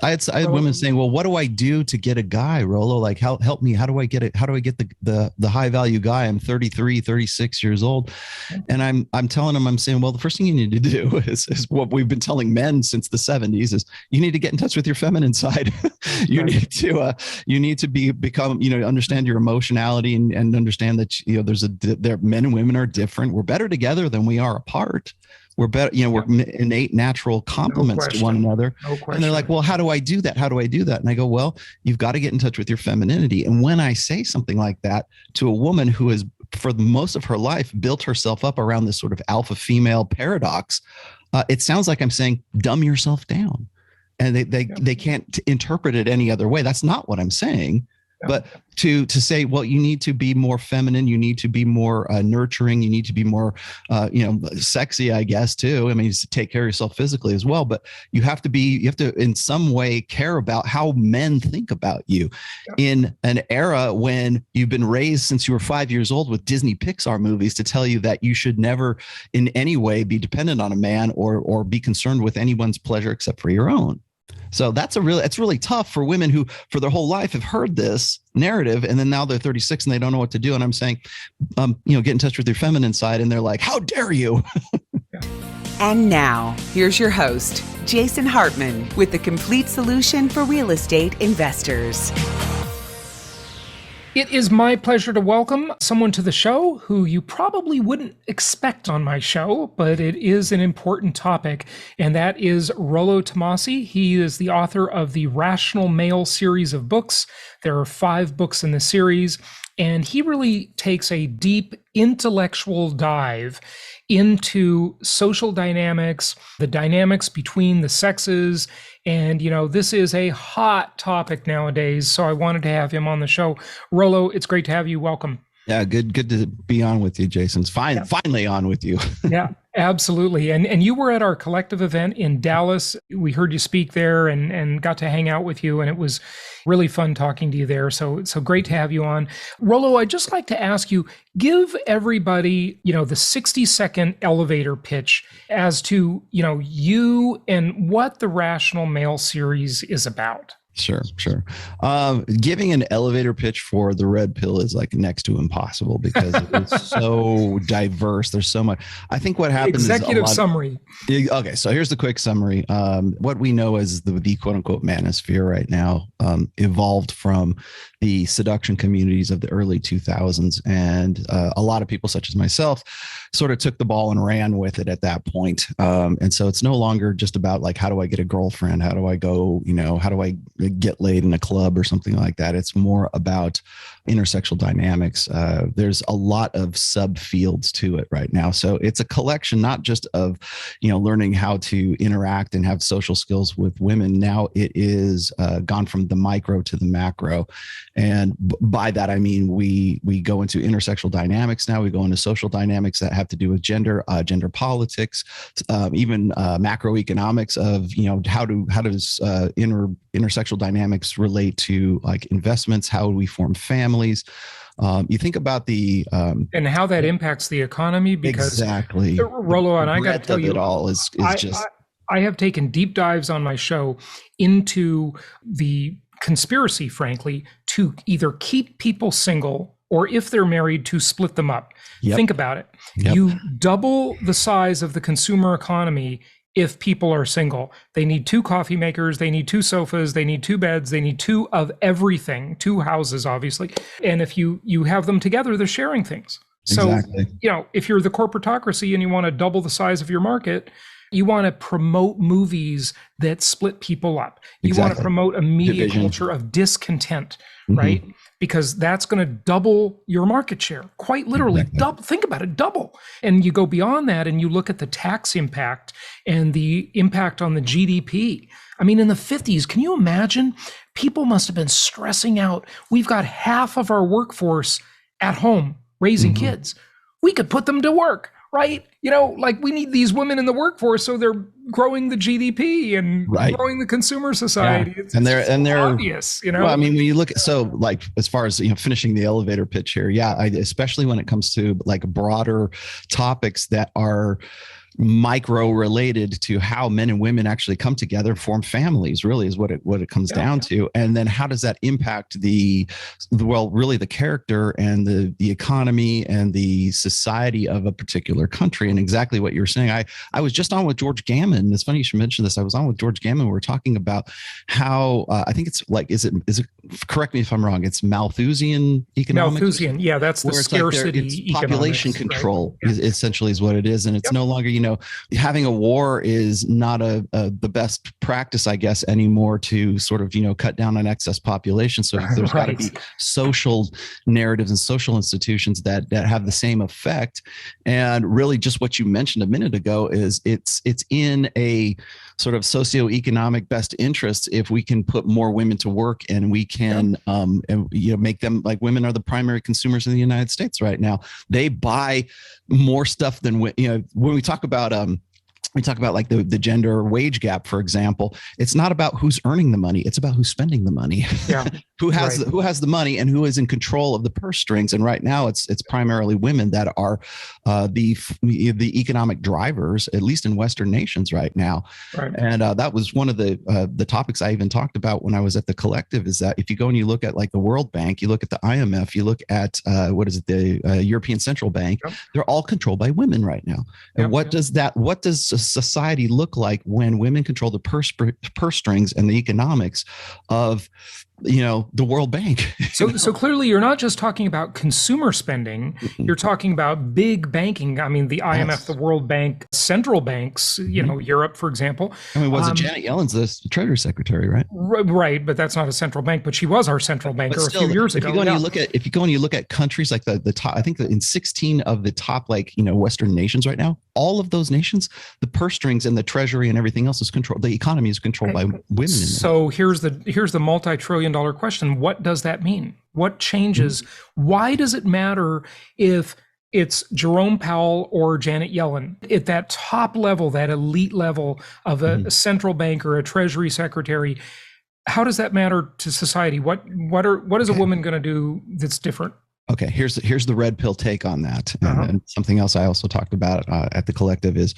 I had women saying, well, what do I do to get a guy, Rollo? Like, help me. How do I get it? How do I get the high value guy? I'm 33, 36 years old. And I'm telling them, I'm saying, well, the first thing you need to do is what we've been telling men since the 70s is you need to get in touch with your feminine side. you need to become, understand your emotionality and understand that, there men and women are different. We're better together than we are apart. We're better, we're innate natural complements to one another. And they're like, well, how do I do that? How do I do that? And I go, well, you've got to get in touch with your femininity. And when I say something like that to a woman who has, for most of her life, built herself up around this sort of alpha female paradox, it sounds like I'm saying, dumb yourself down. And they can't interpret it any other way. That's not what I'm saying. But to say, well, you need to be more feminine, you need to be more nurturing, you need to be more, sexy, I guess, too. I mean, take care of yourself physically as well. But you have to in some way care about how men think about you in an era when you've been raised since you were 5 years old with Disney Pixar movies to tell you that you should never in any way be dependent on a man or be concerned with anyone's pleasure except for your own. So it's really tough for women who for their whole life have heard this narrative. And then now they're 36 and they don't know what to do. And I'm saying, get in touch with your feminine side. And they're like, how dare you? And now here's your host, Jason Hartman, with the complete solution for real estate investors. It is my pleasure to welcome someone to the show who you probably wouldn't expect on my show, but it is an important topic, and that is Rollo Tomassi. He is the author of the Rational Male series of books. There are 5 books in the series, and he really takes a deep intellectual dive into social dynamics, the dynamics between the sexes. And, this is a hot topic nowadays. So I wanted to have him on the show. Rollo, it's great to have you. Welcome. Yeah, good to be on with you, Jason. It's finally on with you. Yeah, absolutely. And you were at our collective event in Dallas. We heard you speak there and got to hang out with you. And it was really fun talking to you there. So great to have you on. Rollo, I'd just like to ask you, give everybody, the 60-second elevator pitch as to, you and what the Rational Male series is about. Sure. Giving an elevator pitch for the red pill is like next to impossible because it's so diverse. There's so much. I think what happens Executive summary. Okay, so here's the quick summary. What we know as the quote unquote manosphere right now evolved from the seduction communities of the early 2000s. And a lot of people, such as myself, sort of took the ball and ran with it at that point. And so it's no longer just about like, how do I get a girlfriend? How do I go, how do I get laid in a club or something like that? It's more about intersexual dynamics. There's a lot of subfields to it right now. So it's a collection, not just of, learning how to interact and have social skills with women. Now it is gone from the micro to the macro. And by that, I mean, we go into intersexual dynamics. Now we go into social dynamics that have to do with gender politics, even macroeconomics of, how does intersexual dynamics relate to like investments? How do we form families? You think about and how that impacts the economy, because exactly, Rollo, and I got to tell you, it all is just. I have taken deep dives on my show into the conspiracy, frankly, to either keep people single or if they're married, to split them up. Yep. Think about it. Yep. You double the size of the consumer economy if people are single. They need 2 coffee makers, they need 2 sofas, they need 2 beds, they need 2 of everything, 2 houses, obviously. And if you have them together, they're sharing things. So, exactly. If you're the corporatocracy and you want to double the size of your market, you want to promote movies that split people up. You want to promote a media culture of discontent, right? Because that's going to double your market share, quite literally. Double. Think about it, double. And you go beyond that and you look at the tax impact and the impact on the GDP. I mean, in the 50s, can you imagine? People must have been stressing out. We've got half of our workforce at home raising kids. We could put them to work. Right? We need these women in the workforce, so they're growing the GDP and growing the consumer society. Yeah. And they're obvious, Well, I mean, when you look at, as far as, finishing the elevator pitch here, especially when it comes to like broader topics that are micro related to how men and women actually come together, form families, really is what it comes down to. And then how does that impact really the character and the economy and the society of a particular country? And exactly what you're saying. I was just on with George Gammon. It's funny you should mention this. I was on with George Gammon. We were talking about how I think it's like, is it correct me if I'm wrong, it's Malthusian economics. Malthusian, yeah, that's the scarcity. It's population control, right? Essentially is what it is. And it's no longer, having a war is not the best practice, I guess, anymore to sort of, cut down on excess population. So there's got to be social narratives and social institutions that have the same effect. And really just what you mentioned a minute ago is it's in a sort of socioeconomic best interest if we can put more women to work, and we can make them, like, women are the primary consumers in the United States right now. They buy more stuff than when we talk about like the gender wage gap, for example. It's not about who's earning the money. It's about who's spending the money. Yeah. who has the money and who is in control of the purse strings. And right now it's primarily women that are the economic drivers, at least in Western nations right now. Right. And that was one of the topics I even talked about when I was at the Collective, is that if you go and you look at like the World Bank, you look at the IMF, you look at the European Central Bank, they're all controlled by women right now. And what does society look like when women control the purse strings and the economics of the World Bank? So clearly you're not just talking about consumer spending, you're talking about big banking. I mean, the IMF, the World Bank, central banks, Europe, for example. I mean, was it Janet Yellen's the Treasury Secretary, right? Right, but that's not a central bank, but she was our central banker a few years ago. If you go and you look at countries like the top, I think that in 16 of the top, Western nations right now, all of those nations, the purse strings and the treasury and everything else is controlled. The economy is controlled by women. So here's the multi-trillion-dollar question. What does that mean? What changes? Why does it matter if it's Jerome Powell or Janet Yellen at that top level, that elite level of a central bank or a treasury secretary? How does that matter to society? What is a woman going to do that's different? Okay, here's the red pill take on that. And something else I also talked about at the Collective is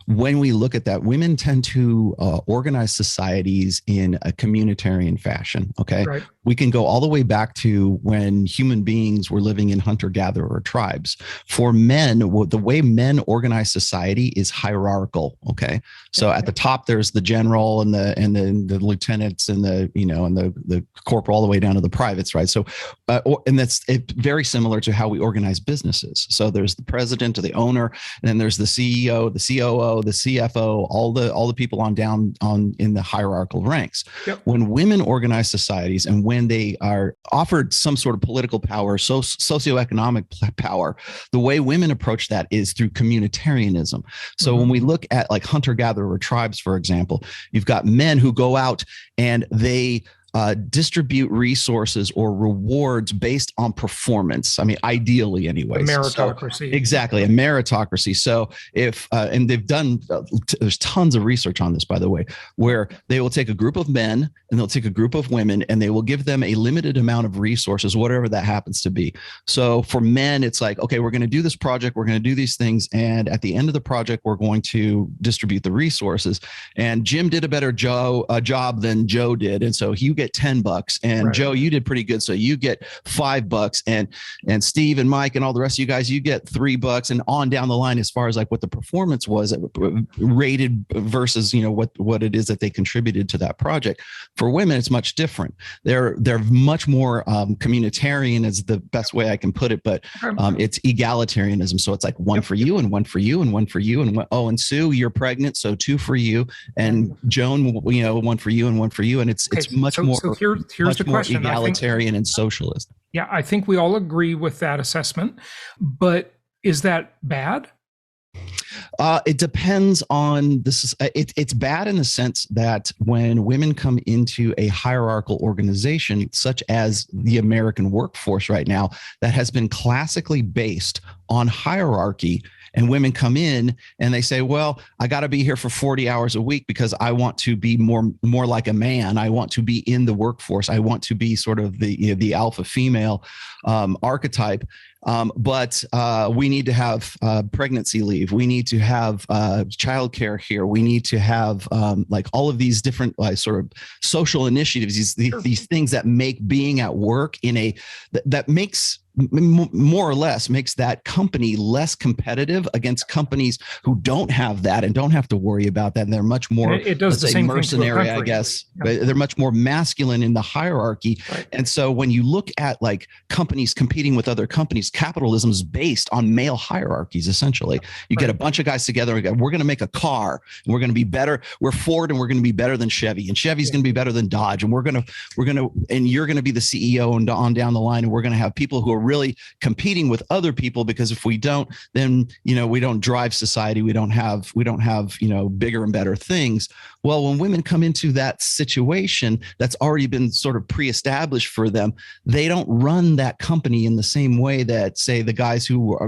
when we look at that, women tend to organize societies in a communitarian fashion. Okay. Right. We can go all the way back to when human beings were living in hunter-gatherer tribes. For men, the way men organize society is hierarchical. Okay. So at the top, there's the general and the lieutenants and the corporal, all the way down to the privates. Right. So, and that's very similar to how we organize businesses. So there's the president or the owner, and then there's the CEO, the COO, the CFO, all the people on down in the hierarchical ranks. Yep. When women organize societies and when they are offered some sort of political power, socioeconomic power, the way women approach that is through communitarianism. So when we look at like hunter-gatherer tribes, for example, you've got men who go out and they distribute resources or rewards based on performance. I mean, ideally anyways. A meritocracy. So, exactly. A meritocracy. So if, and they've done, there's tons of research on this, by the way, where they will take a group of men and they'll take a group of women and they will give them a limited amount of resources, whatever that happens to be. So for men, it's like, okay, we're going to do this project. We're going to do these things. And at the end of the project, we're going to distribute the resources. And Jim did a better job than Joe did. And so you get $10, and right. Joe, you did pretty good, so you get $5, and Steve and Mike and all the rest of you guys, you get $3, and on down the line as far as like what the performance was rated versus what it is that they contributed to that project. For women, it's much different. They're much more communitarian is the best way I can put it, but it's egalitarianism. So it's like one for you and one for you and one for you and Sue, you're pregnant, so 2 for you, and Joan, one for you and one for you, and it's much more. So here's the question: egalitarian and socialist. Yeah, I think we all agree with that assessment, but is that bad? It depends on this. It's bad in the sense that when women come into a hierarchical organization, such as the American workforce right now, that has been classically based on hierarchy, and women come in and they say, well, I got to be here for 40 hours a week because I want to be more like a man. I want to be in the workforce. I want to be sort of the alpha female archetype. But we need to have pregnancy leave. We need to have childcare here. We need to have like all of these different sort of social initiatives, these things that make being at work that makes more or less makes that company less competitive against companies who don't have that and don't have to worry about that. And they're much more, it does the same mercenary, I guess. Yeah. They're much more masculine in the hierarchy. Right. And so when you look at like companies competing with other companies, capitalism is based on male hierarchies. Essentially, you get a bunch of guys together. We're going to make a car. And we're going to be better. We're Ford, and we're going to be better than Chevy, and Chevy's going to be better than Dodge. And and you're going to be the CEO and on down the line. And we're going to have people who are really competing with other people, because if we don't, then we don't drive society. We don't have bigger and better things. Well, when women come into that situation that's already been sort of pre-established for them, they don't run that company in the same way that, say, the guys who are,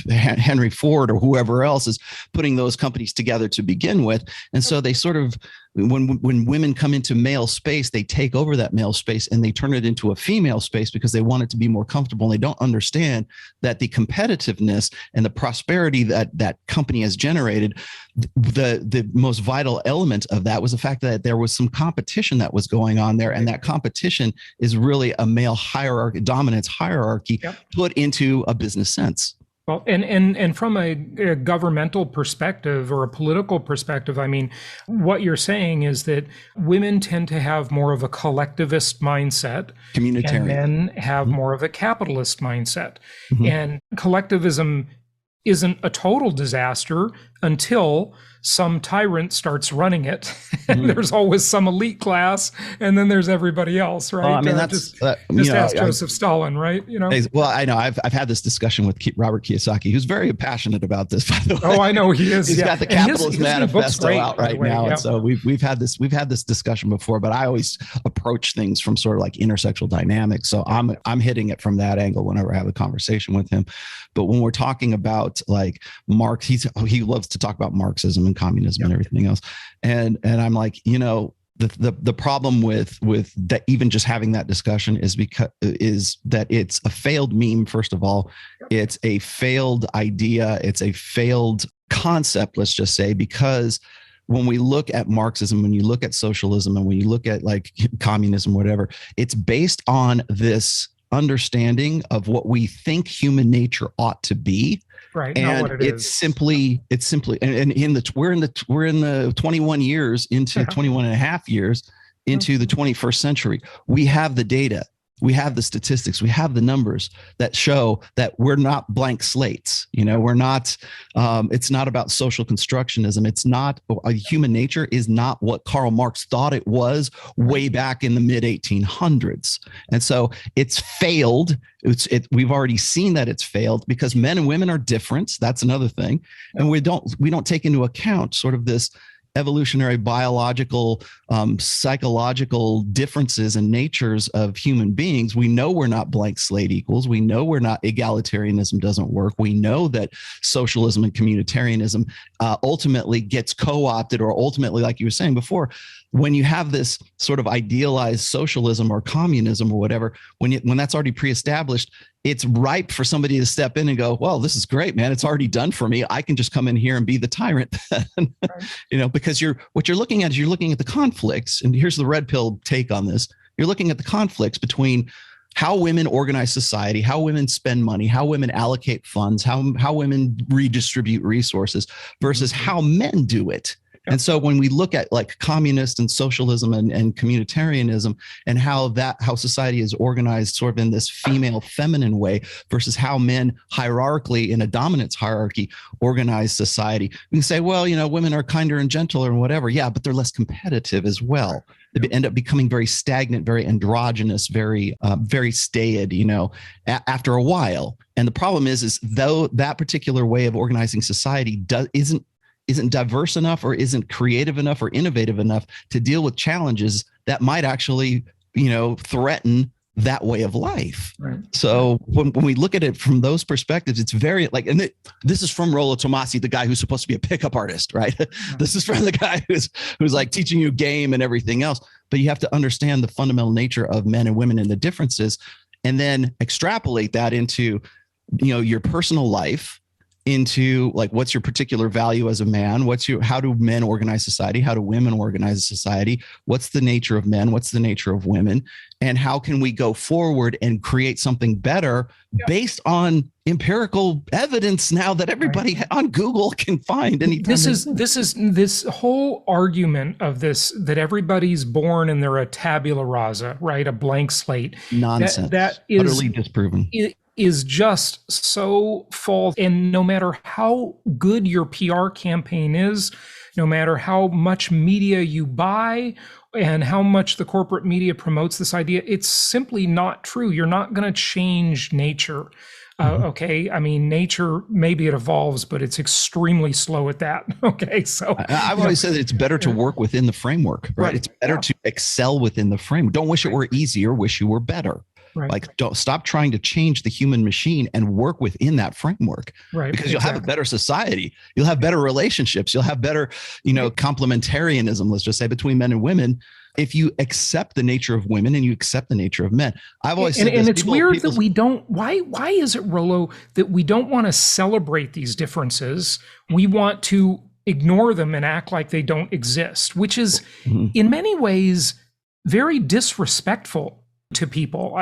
Henry Ford or whoever else is putting those companies together to begin with. And so they sort of, when women come into male space, they take over that male space and they turn it into a female space because they want it to be more comfortable. And they don't understand that the competitiveness and the prosperity that company has generated, the most vital element of that was the fact that there was some competition that was going on there. And that competition is really a male hierarchy, dominance hierarchy, put into a business sense. Well, and from a governmental perspective or a political perspective, I mean, what you're saying is that women tend to have more of a collectivist mindset, communitarian, and men have more of a capitalist mindset. And collectivism isn't a total disaster until some tyrant starts running it. And there's always some elite class, and then there's everybody else, right? I mean, that's just ask Joseph Stalin, right? Well, I know I've had this discussion with Robert Kiyosaki, who's very passionate about this, by the way. Oh, I know he is. He's got the Capitalist Manifesto out right now, and so we've had this discussion before. But I always approach things from sort of like intersectional dynamics, so I'm hitting it from that angle whenever I have a conversation with him. But when we're talking about like Marx, he loves to talk about Marxism and communism and everything else, and I'm like, the problem with that, even just having that discussion, is that it's a failed meme. First of all, it's a failed idea. It's a failed concept, let's just say, because when we look at Marxism, when you look at socialism, and when you look at like communism, whatever, it's based on this understanding of what we think human nature ought to be. Right. And it's simply, and we're in the 21 years into 21 and a half years into the 21st century. We have the data. We have the statistics, we have the numbers that show that we're not blank slates. We're not, it's not about social constructionism. It's not, human nature is not what Karl Marx thought it was way back in the mid 1800s. And so it's failed. We've already seen that it's failed because men and women are different. That's another thing. And we don't take into account sort of this evolutionary, biological, psychological differences and natures of human beings. We know we're not blank slate equals. We know we're not, egalitarianism doesn't work. We know that socialism and communitarianism ultimately gets co-opted, or ultimately, like you were saying before, when you have this sort of idealized socialism or communism or whatever, when that's already pre-established, it's ripe for somebody to step in and go, well, this is great, man. It's already done for me. I can just come in here and be the tyrant, because what you're looking at is you're looking at the conflicts. And here's the red pill take on this. You're looking at the conflicts between how women organize society, how women spend money, how women allocate funds, how women redistribute resources versus how men do it. And so when we look at like communist and socialism and communitarianism and how society is organized sort of in this female feminine way versus how men hierarchically in a dominance hierarchy organize society, we can say, well, women are kinder and gentler and whatever. Yeah, but they're less competitive as well. They end up becoming very stagnant, very androgynous, very staid, after a while. And the problem is though that particular way of organizing society isn't diverse enough or isn't creative enough or innovative enough to deal with challenges that might actually, threaten that way of life. Right. So when we look at it from those perspectives, it's very this is from Rollo Tomassi, the guy who's supposed to be a pickup artist, right? Yeah. This is from the guy who's like teaching you game and everything else. But you have to understand the fundamental nature of men and women and the differences. and then extrapolate that into, your personal life, into like, what's your particular value as a man? How do men organize society? How do women organize society? What's the nature of men? What's the nature of women? And how can we go forward and create something better based on empirical evidence now that everybody on Google can find anytime? This whole argument of this, that everybody's born and they're a tabula rasa, right? A blank slate. Nonsense. That is utterly disproven. Is just so false. And no matter how good your PR campaign is, no matter how much media you buy and how much the corporate media promotes this idea, it's simply not true. You're not going to change nature. Okay. I mean, nature, maybe it evolves, but it's extremely slow at that. Okay. So I've always said that it's better to work within the framework, right? It's better to excel within the framework. Don't wish it were easier, wish you were better. Right. Like, don't stop trying to change the human machine and work within that framework, because you'll have a better society. You'll have better relationships. You'll have better, complementarianism, let's just say, between men and women. If you accept the nature of women and you accept the nature of men. I've always said this, it's weird that we don't, why is it, Rollo, that we don't want to celebrate these differences? We want to ignore them and act like they don't exist, which is in many ways very disrespectful to people.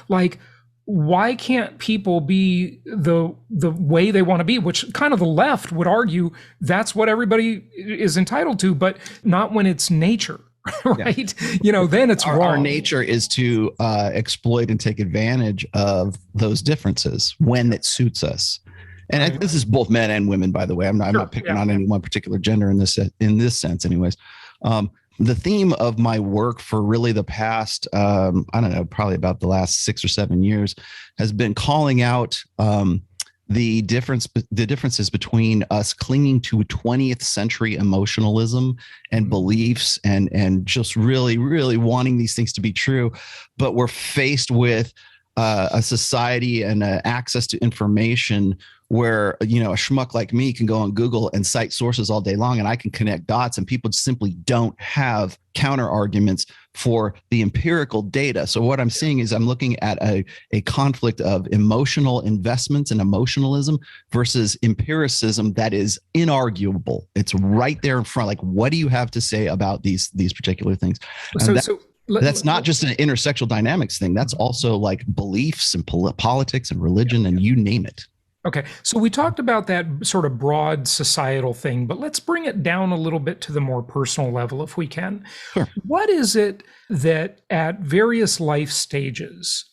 Like, why can't people be the way they want to be, which kind of the left would argue that's what everybody is entitled to, but not when it's nature. Right. Then it's wrong. Our nature is to exploit and take advantage of those differences when it suits us. And this is both men and women, by the way. I'm not picking on any one particular gender in this sense anyways. The theme of my work for really the past, probably about the last 6 or 7 years, has been calling out the differences between us clinging to 20th century emotionalism and beliefs and just really, really wanting these things to be true. But we're faced with a society and access to information where, a schmuck like me can go on Google and cite sources all day long, and I can connect dots, and people simply don't have counter arguments for the empirical data. So what I'm seeing is I'm looking at a conflict of emotional investments and emotionalism versus empiricism that is inarguable. It's right there in front. Like, what do you have to say about these particular things? That's not just an intersexual dynamics thing. That's also like beliefs and politics and religion and you name it. Okay. So we talked about that sort of broad societal thing, but let's bring it down a little bit to the more personal level if we can. Sure. What is it that at various life stages,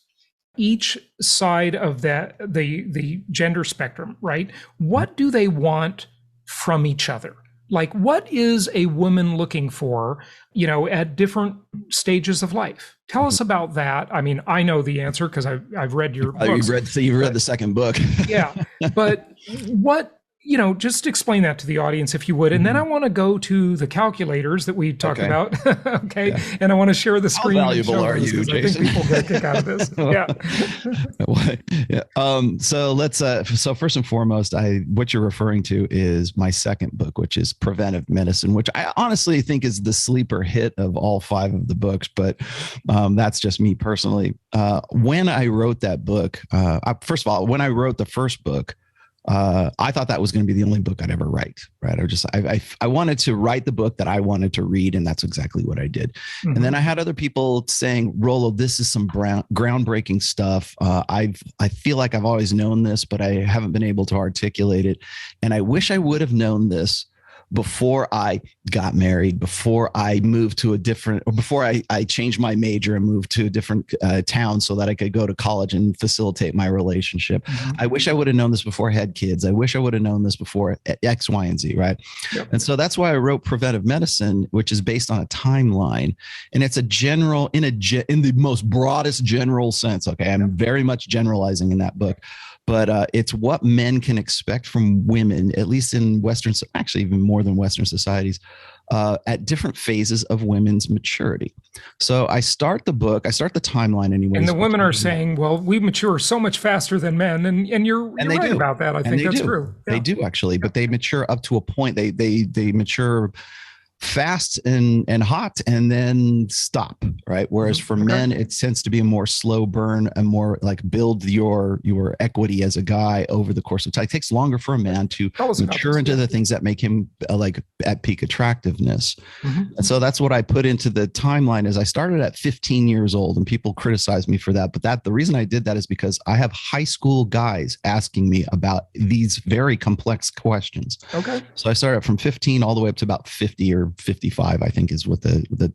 each side of the gender spectrum, right? What do they want from each other? Like, what is a woman looking for, at different stages of life? Tell us about that. I mean, I know the answer because I've read your books. You've read the second book. Yeah. But what, just explain that to the audience if you would. And then I want to go to the calculators that we talked about. Okay. Yeah. And I want to share the screen. How valuable are you, Jason? I think people get a kick out of this. Yeah. So first and foremost, what you're referring to is my second book, which is Preventive Medicine, which I honestly think is the sleeper hit of all 5 of the books. But that's just me personally. When I wrote that book, first of all, when I wrote the first book, I thought that was going to be the only book I'd ever write. Right. I wanted to write the book that I wanted to read. And that's exactly what I did. Mm-hmm. And then I had other people saying, Rollo, this is some groundbreaking stuff. I feel like I've always known this, but I haven't been able to articulate it. And I wish I would have known this before I got married, before I moved to before I changed my major and moved to a different town so that I could go to college and facilitate my relationship. Mm-hmm. I wish I would have known this before I had kids. I wish I would have known this before X, Y, and Z, right? Yep. And so that's why I wrote Preventive Medicine, which is based on a timeline. And it's in the most broadest general sense. Okay. I'm very much generalizing in that book. But it's what men can expect from women, at least in Western, actually even more than Western societies, at different phases of women's maturity. So I start the timeline anyway. And the women are saying, well, we mature so much faster than men. And you're right about that. I think that's true. Yeah. They do actually, but they mature up to a point. They mature fast and hot and then stop, right? Whereas for men, it tends to be a more slow burn, and more like build your equity as a guy over the course of time. It takes longer for a man to mature into the things that make him like at peak attractiveness. And so that's what I put into the timeline. Is I started at 15 years old, and people criticize me for that. But the reason I did that is because I have high school guys asking me about these very complex questions. So I started from 15 all the way up to about 50 or 55, I think is what the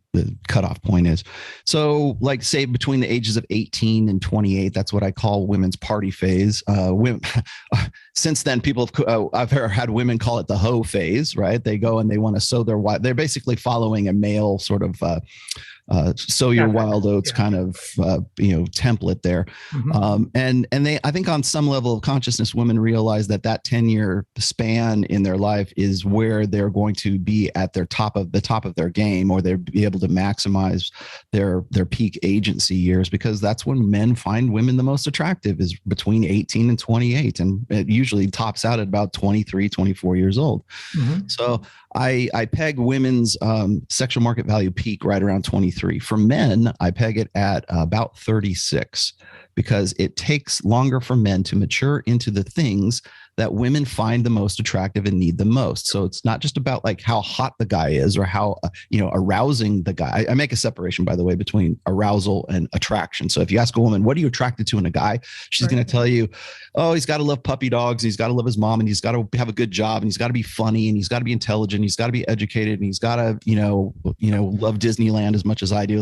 cutoff point is. So like say between the ages of 18 and 28, that's what I call women's party phase. Women, since then, people have, I've had women call it the hoe phase, right? They go and they want to sow their wild. They're basically following a male sort of sow your wild oats kind of template there. And they, I think on some level of consciousness, women realize that 10-year span in their life is where they're going to be at the top of their game, or they'll be able to maximize their peak agency years, because that's when men find women the most attractive, is between 18 and 28. And it usually tops out at about 23, 24 years old. So I peg women's sexual market value peak right around 23. For men, I peg it at about 36, because it takes longer for men to mature into the things that women find the most attractive and need the most. So it's not just about like how hot the guy is or how, arousing the guy. I make a separation, by the way, between arousal and attraction. So if you ask a woman, what are you attracted to in a guy? She's going to tell you, oh, he's got to love puppy dogs. He's got to love his mom, and he's got to have a good job, and he's got to be funny, and he's got to be intelligent. He's got to be educated, and he's got to, love Disneyland as much as I do.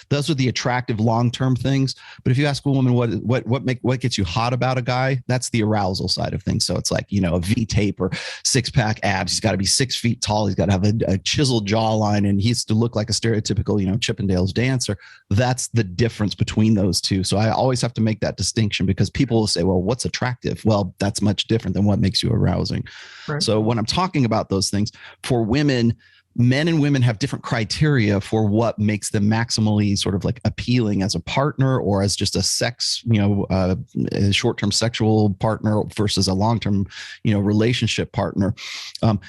Those are the attractive long-term things. But if you ask a woman what gets you hot about a guy, that's the arousal side of things. So it's like, a V-tape or six-pack abs. He's got to be 6 feet tall. He's got to have a chiseled jawline, and he's to look like a stereotypical, Chippendales dancer. That's the difference between those two. So I always have to make that distinction, because people will say, well, what's attractive? Well, that's much different than what makes you arousing. So when I'm talking about those things, for women, men and women have different criteria for what makes them maximally sort of like appealing as a partner, or as just a sex, a short-term sexual partner versus a long-term, relationship partner.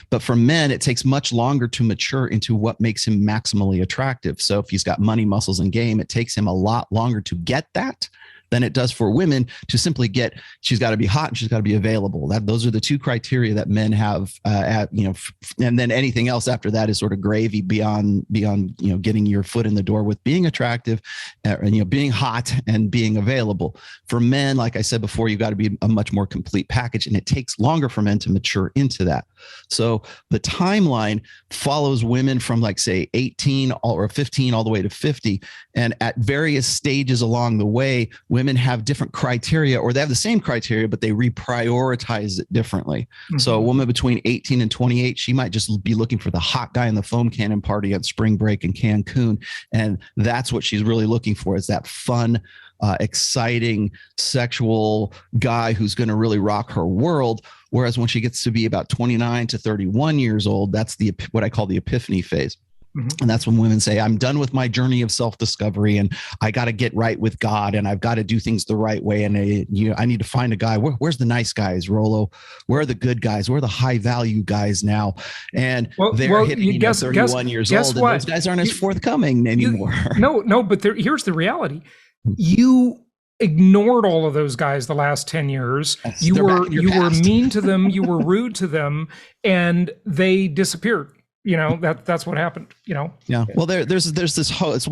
But for men, it takes much longer to mature into what makes him maximally attractive. So if he's got money, muscles, and game, it takes him a lot longer to get that than it does for women to simply get, she's got to be hot and she's got to be available. Those are the two criteria that men have, and then anything else after that is sort of gravy beyond, getting your foot in the door with being attractive, and, being hot and being available. For men, like I said before, you've got to be a much more complete package, and it takes longer for men to mature into that. So the timeline follows women from like, say, 18 or 15 all the way to 50. And at various stages along the way, women have different criteria, or they have the same criteria, but they reprioritize it differently. So a woman between 18 and 28, she might just be looking for the hot guy in the foam cannon party at spring break in Cancun. And that's what she's really looking for, is that fun, exciting sexual guy who's going to really rock her world. Whereas when she gets to be about 29 to 31 years old, that's what I call the epiphany phase. And that's when women say, I'm done with my journey of self-discovery, and I got to get right with God, and I've got to do things the right way. And I need to find a guy. Where's the nice guys, Rollo? Where are the good guys? Where are the high value guys now? And they're hitting 31 years old, and those guys aren't as forthcoming anymore. No, but here's the reality. You ignored all of those guys the last 10 years. Yes, you were mean to them. You were rude to them, and they disappeared. That's what happened. Yeah. Well, there's this it's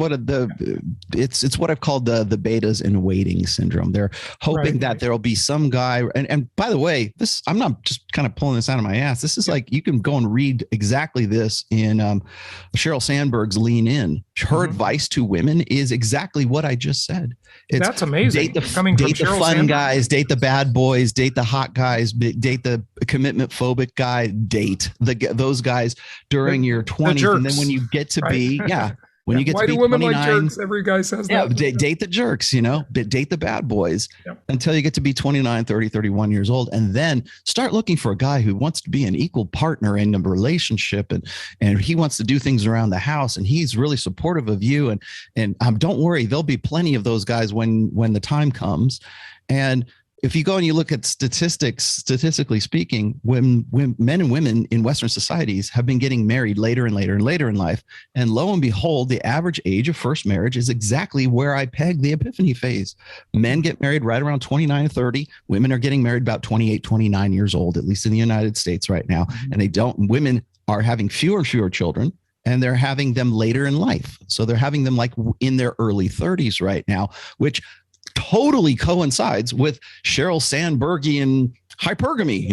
what I've called the betas in waiting syndrome. They're hoping that there'll be some guy. And by the way, I'm not just kind of pulling this out of my ass. This is like, you can go and read exactly this in Sheryl Sandberg's Lean In. Her advice to women is exactly what I just said. That's amazing. Date the fun guys, date the bad boys, date the hot guys, date the commitment phobic guy, date those guys during your 20s. And then when you get to be, when you get to be 29, like jerks? Every guy says that. Date the jerks, date the bad boys until you get to be 29, 30, 31 years old. And then start looking for a guy who wants to be an equal partner in a relationship. And he wants to do things around the house, and he's really supportive of you. And don't worry, there'll be plenty of those guys when the time comes. And if you go and you look at statistically speaking, when men and women in Western societies have been getting married later and later and later in life. And lo and behold, the average age of first marriage is exactly where I pegged the epiphany phase. Men get married right around 29 or 30. Women are getting married about 28, 29 years old, at least in the United States right now. And women are having fewer and fewer children, and they're having them later in life. So they're having them like in their early 30s right now, which totally coincides with Sheryl Sandbergian hypergamy.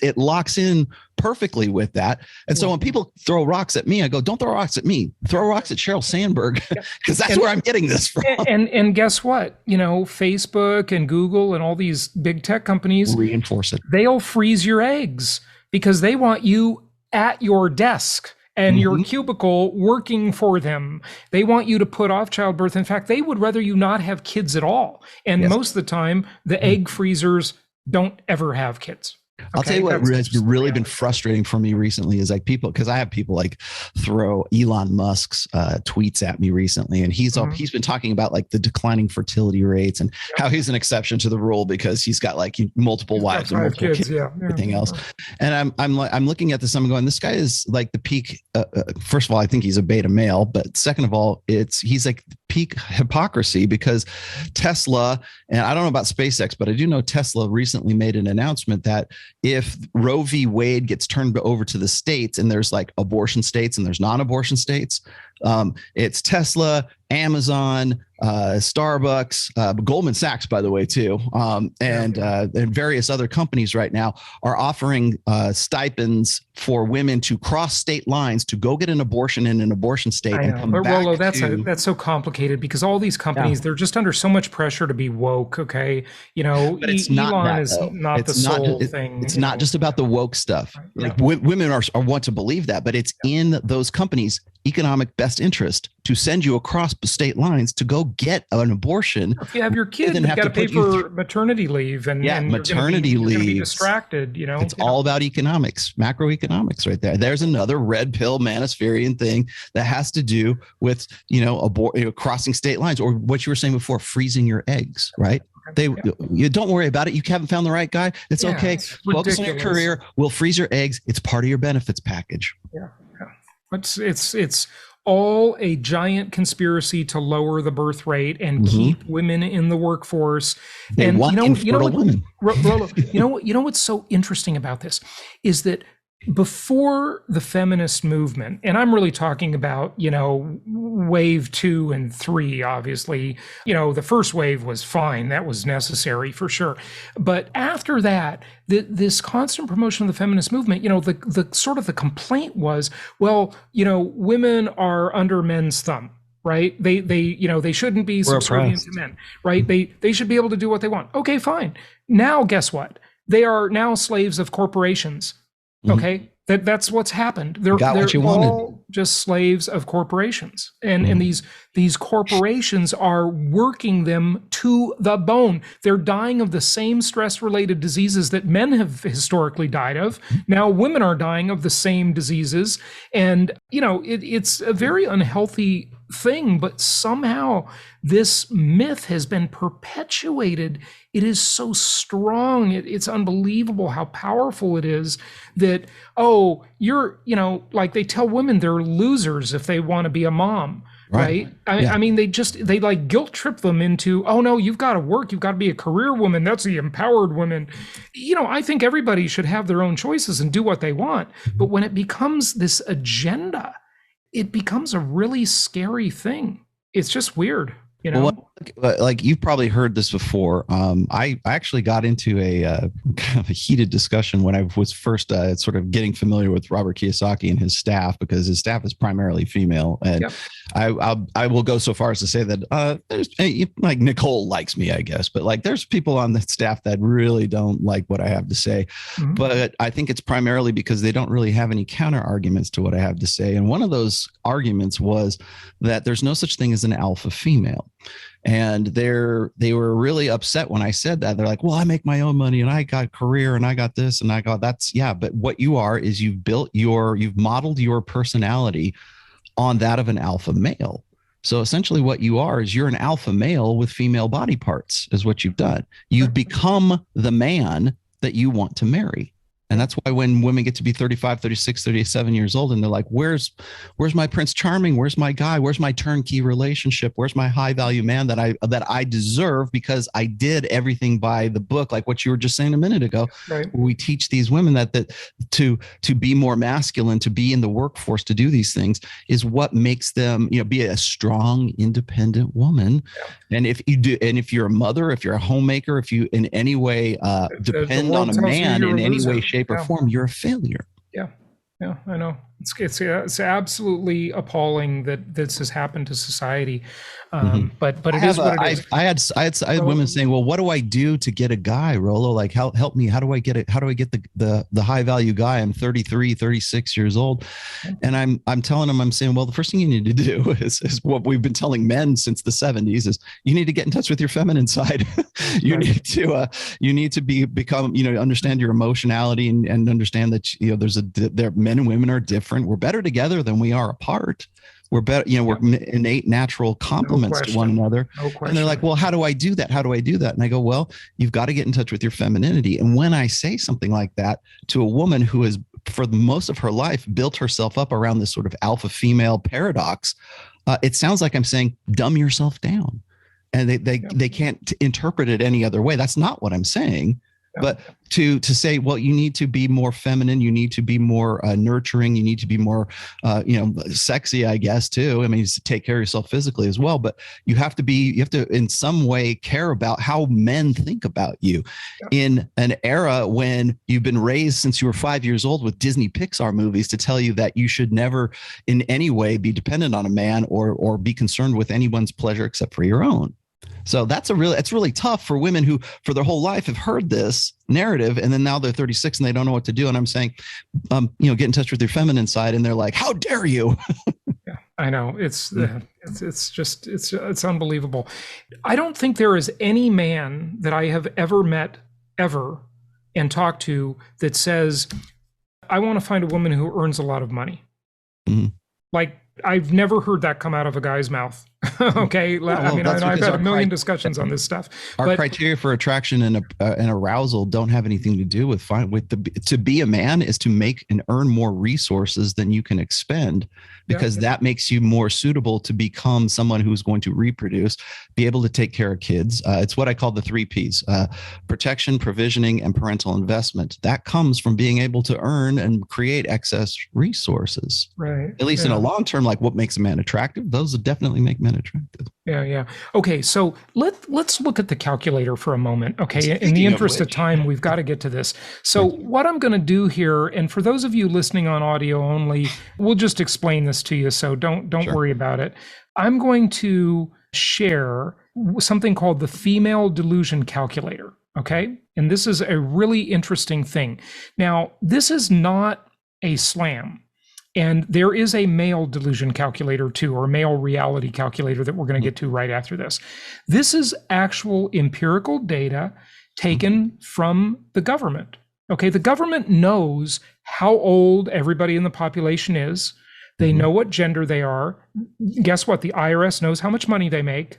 It locks in perfectly with that. And so when people throw rocks at me, I go, don't throw rocks at me, throw rocks at Sheryl Sandberg, because that's where I'm getting this from. And guess what? Facebook and Google and all these big tech companies reinforce it. They'll freeze your eggs because they want you at your desk and your cubicle working for them. They want you to put off childbirth. In fact, they would rather you not have kids at all. And most of the time, the egg freezers don't ever have kids. I'll tell you what has really been frustrating for me recently is like people, because I have people like throw Elon Musk's tweets at me recently, and he's been talking about like the declining fertility rates and how he's an exception to the rule because he's got like multiple wives and multiple kids, everything else. And I'm looking at this, I'm going, this guy is like the peak. First of all, I think he's a beta male, but second of all, he's like peak hypocrisy, because Tesla, and I don't know about SpaceX, but I do know Tesla recently made an announcement that if Roe v. Wade gets turned over to the states, and there's like abortion states and there's non-abortion states, it's Tesla, Amazon, Starbucks, Goldman Sachs, by the way, too, and various other companies right now are offering stipends for women to cross state lines to go get an abortion in an abortion state. And come but back Rollo, that's so complicated because all these companies, they're just under so much pressure to be woke. Okay, but it's Elon is not the sole thing. It's not just about the woke stuff. Like women are want to believe that, but it's in those companies' economic best interest to send you across state lines to go get an abortion. If you have your kid, you've got to pay for maternity leave and maternity leave. You're gonna be distracted. It's all about economics, macroeconomics, right there. There's another red pill manospherean thing that has to do with crossing state lines, or what you were saying before, freezing your eggs, right? You don't worry about it. You haven't found the right guy. It's okay. Focus on your career. We'll freeze your eggs. It's part of your benefits package. It's all a giant conspiracy to lower the birth rate and keep women in the workforce. They want infertile women. Rollo, you know what's so interesting about this is that before the feminist movement, and I'm really talking about, wave 2 and 3, obviously, the first wave was fine. That was necessary for sure. But after that, this constant promotion of the feminist movement, the sort of the complaint was, well, women are under men's thumb. Right. They shouldn't be subservient to men. Right. They should be able to do what they want. OK, fine. Now, guess what? They are now slaves of corporations. Okay, that's what's happened. They're all just slaves of corporations, and these corporations are working them to the bone. They're dying of the same stress-related diseases that men have historically died of. Now women are dying of the same diseases, and it's a very unhealthy thing, but somehow this myth has been perpetuated. It is so strong. It's unbelievable how powerful it is that, you're, like they tell women they're losers if they want to be a mom. Right. I mean, they like guilt trip them into, oh no, you've got to work. You've got to be a career woman. That's the empowered woman. I think everybody should have their own choices and do what they want. But when it becomes this agenda, it becomes a really scary thing. It's just weird. Well, like you've probably heard this before. I actually got into a kind of a heated discussion when I was first sort of getting familiar with Robert Kiyosaki and his staff, because his staff is primarily female. And I will go so far as to say that there's like Nicole likes me, I guess, but like there's people on the staff that really don't like what I have to say. But I think it's primarily because they don't really have any counter arguments to what I have to say. And one of those arguments was that there's no such thing as an alpha female. And they were really upset when I said that. They're like, well, I make my own money and I got career and I got this and I got that's but what you are is you've modeled your personality on that of an alpha male. So essentially what you are is you're an alpha male with female body parts is what you've done. You've become the man that you want to marry. And that's why when women get to be 35, 36, 37 years old, and they're like, where's my Prince Charming? Where's my guy? Where's my turnkey relationship? Where's my high value man that I deserve because I did everything by the book, like what you were just saying a minute ago. Right. We teach these women that to be more masculine, to be in the workforce, to do these things is what makes them, be a strong, independent woman. Yeah. And if you're a mother, if you're a homemaker, if you in any way depend on a man in any way, shape, or form, you're a failure. Yeah, I know. It's absolutely appalling that this has happened to society. But it is what it is. I had women saying, "Well, what do I do to get a guy, Rollo? Like, help me. How do I get it? How do I get the high value guy? I'm 33, 36 years old." And I'm telling them, I'm saying, well, the first thing you need to do is what we've been telling men since the 70s is you need to get in touch with your feminine side. You need to become, understand your emotionality and understand that men and women are different. We're better together than we are apart. We're better, we're innate natural complements to one another. And they're like, well, how do I do that? How do I do that? And I go, well, you've got to get in touch with your femininity. And when I say something like that to a woman who has, for most of her life, built herself up around this sort of alpha female paradox, it sounds like I'm saying, dumb yourself down. And they can't interpret it any other way. That's not what I'm saying. But to say, well, you need to be more feminine, you need to be more nurturing, you need to be more, sexy, I guess, too. I mean, take care of yourself physically as well. But you have to in some way care about how men think about you in an era when you've been raised since you were 5 years old with Disney Pixar movies to tell you that you should never in any way be dependent on a man or be concerned with anyone's pleasure except for your own. So it's really tough for women who for their whole life have heard this narrative. And then now they're 36 and they don't know what to do. And I'm saying, get in touch with your feminine side. And they're like, how dare you? Yeah, I know. It's unbelievable. I don't think there is any man that I have ever met and talked to that says, I want to find a woman who earns a lot of money. Mm-hmm. Like, I've never heard that come out of a guy's mouth. Okay. I've had a million discussions on this stuff. Our criteria for attraction and arousal don't have anything to do with to be a man is to make and earn more resources than you can expend, because that makes you more suitable to become someone who's going to reproduce, be able to take care of kids. It's what I call the 3 Ps, protection, provisioning, and parental investment. That comes from being able to earn and create excess resources. Right. At least in a long term, like what makes a man attractive, those would definitely make men attractive. Yeah. Okay, so let's look at the calculator for a moment. Okay, in the interest of time, we've got to get to this. So what I'm going to do here, and for those of you listening on audio only, we'll just explain this to you. So don't worry about it. I'm going to share something called the female delusion calculator. Okay, and this is a really interesting thing. Now, this is not a slam. And there is a male delusion calculator too, or male reality calculator that we're going to get to right after this. This is actual empirical data taken from the government. Okay, the government knows how old everybody in the population is. They know what gender they are. Guess what? The IRS knows how much money they make.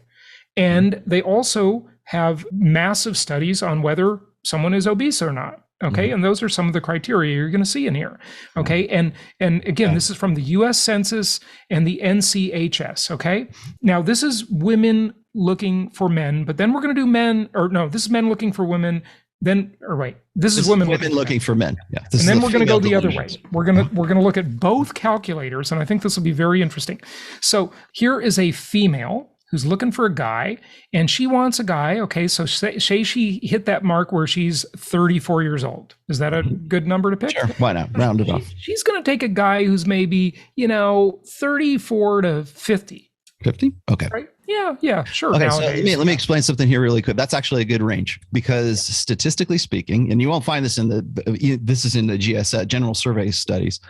And they also have massive studies on whether someone is obese or not. Okay. And those are some of the criteria you're going to see in here. Okay. And again, this is from the US Census and the NCHS. Okay. Now this is women looking for men, but then we're going to do this is men looking for women. This is women looking for men. Yeah. And then we're going to go the other way. We're going to look at both calculators. And I think this will be very interesting. So here is a female who's looking for a guy, and she wants a guy. Okay, so say she hit that mark where she's 34 years old. Is that a good number to pick? Sure, why not? Round it off. She's going to take a guy who's maybe, 34 to 50. 50? Okay. Right? Yeah, sure. Okay, so let me explain something here really quick. That's actually a good range because statistically speaking, and you won't find this this is in the GS General Survey studies,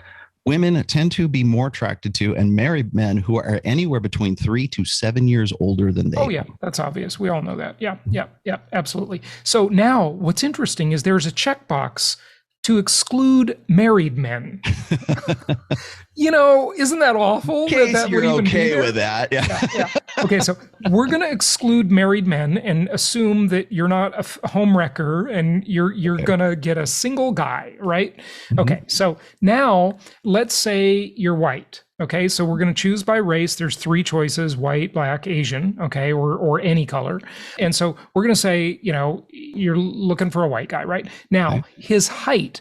women tend to be more attracted to and marry men who are anywhere between 3 to 7 years older than they. Oh yeah, that's obvious. We all know that. Yeah, absolutely. So now what's interesting is there's a checkbox to exclude married men. Isn't that awful? In case that you're okay with that. Yeah. Okay, so we're going to exclude married men and assume that you're not a homewrecker and you're going to get a single guy, right? Mm-hmm. Okay, so now let's say you're white. Okay, so we're going to choose by race. There's 3 choices: white, black, Asian, okay, or any color. And so we're going to say, you're looking for a white guy, right? Now, his height,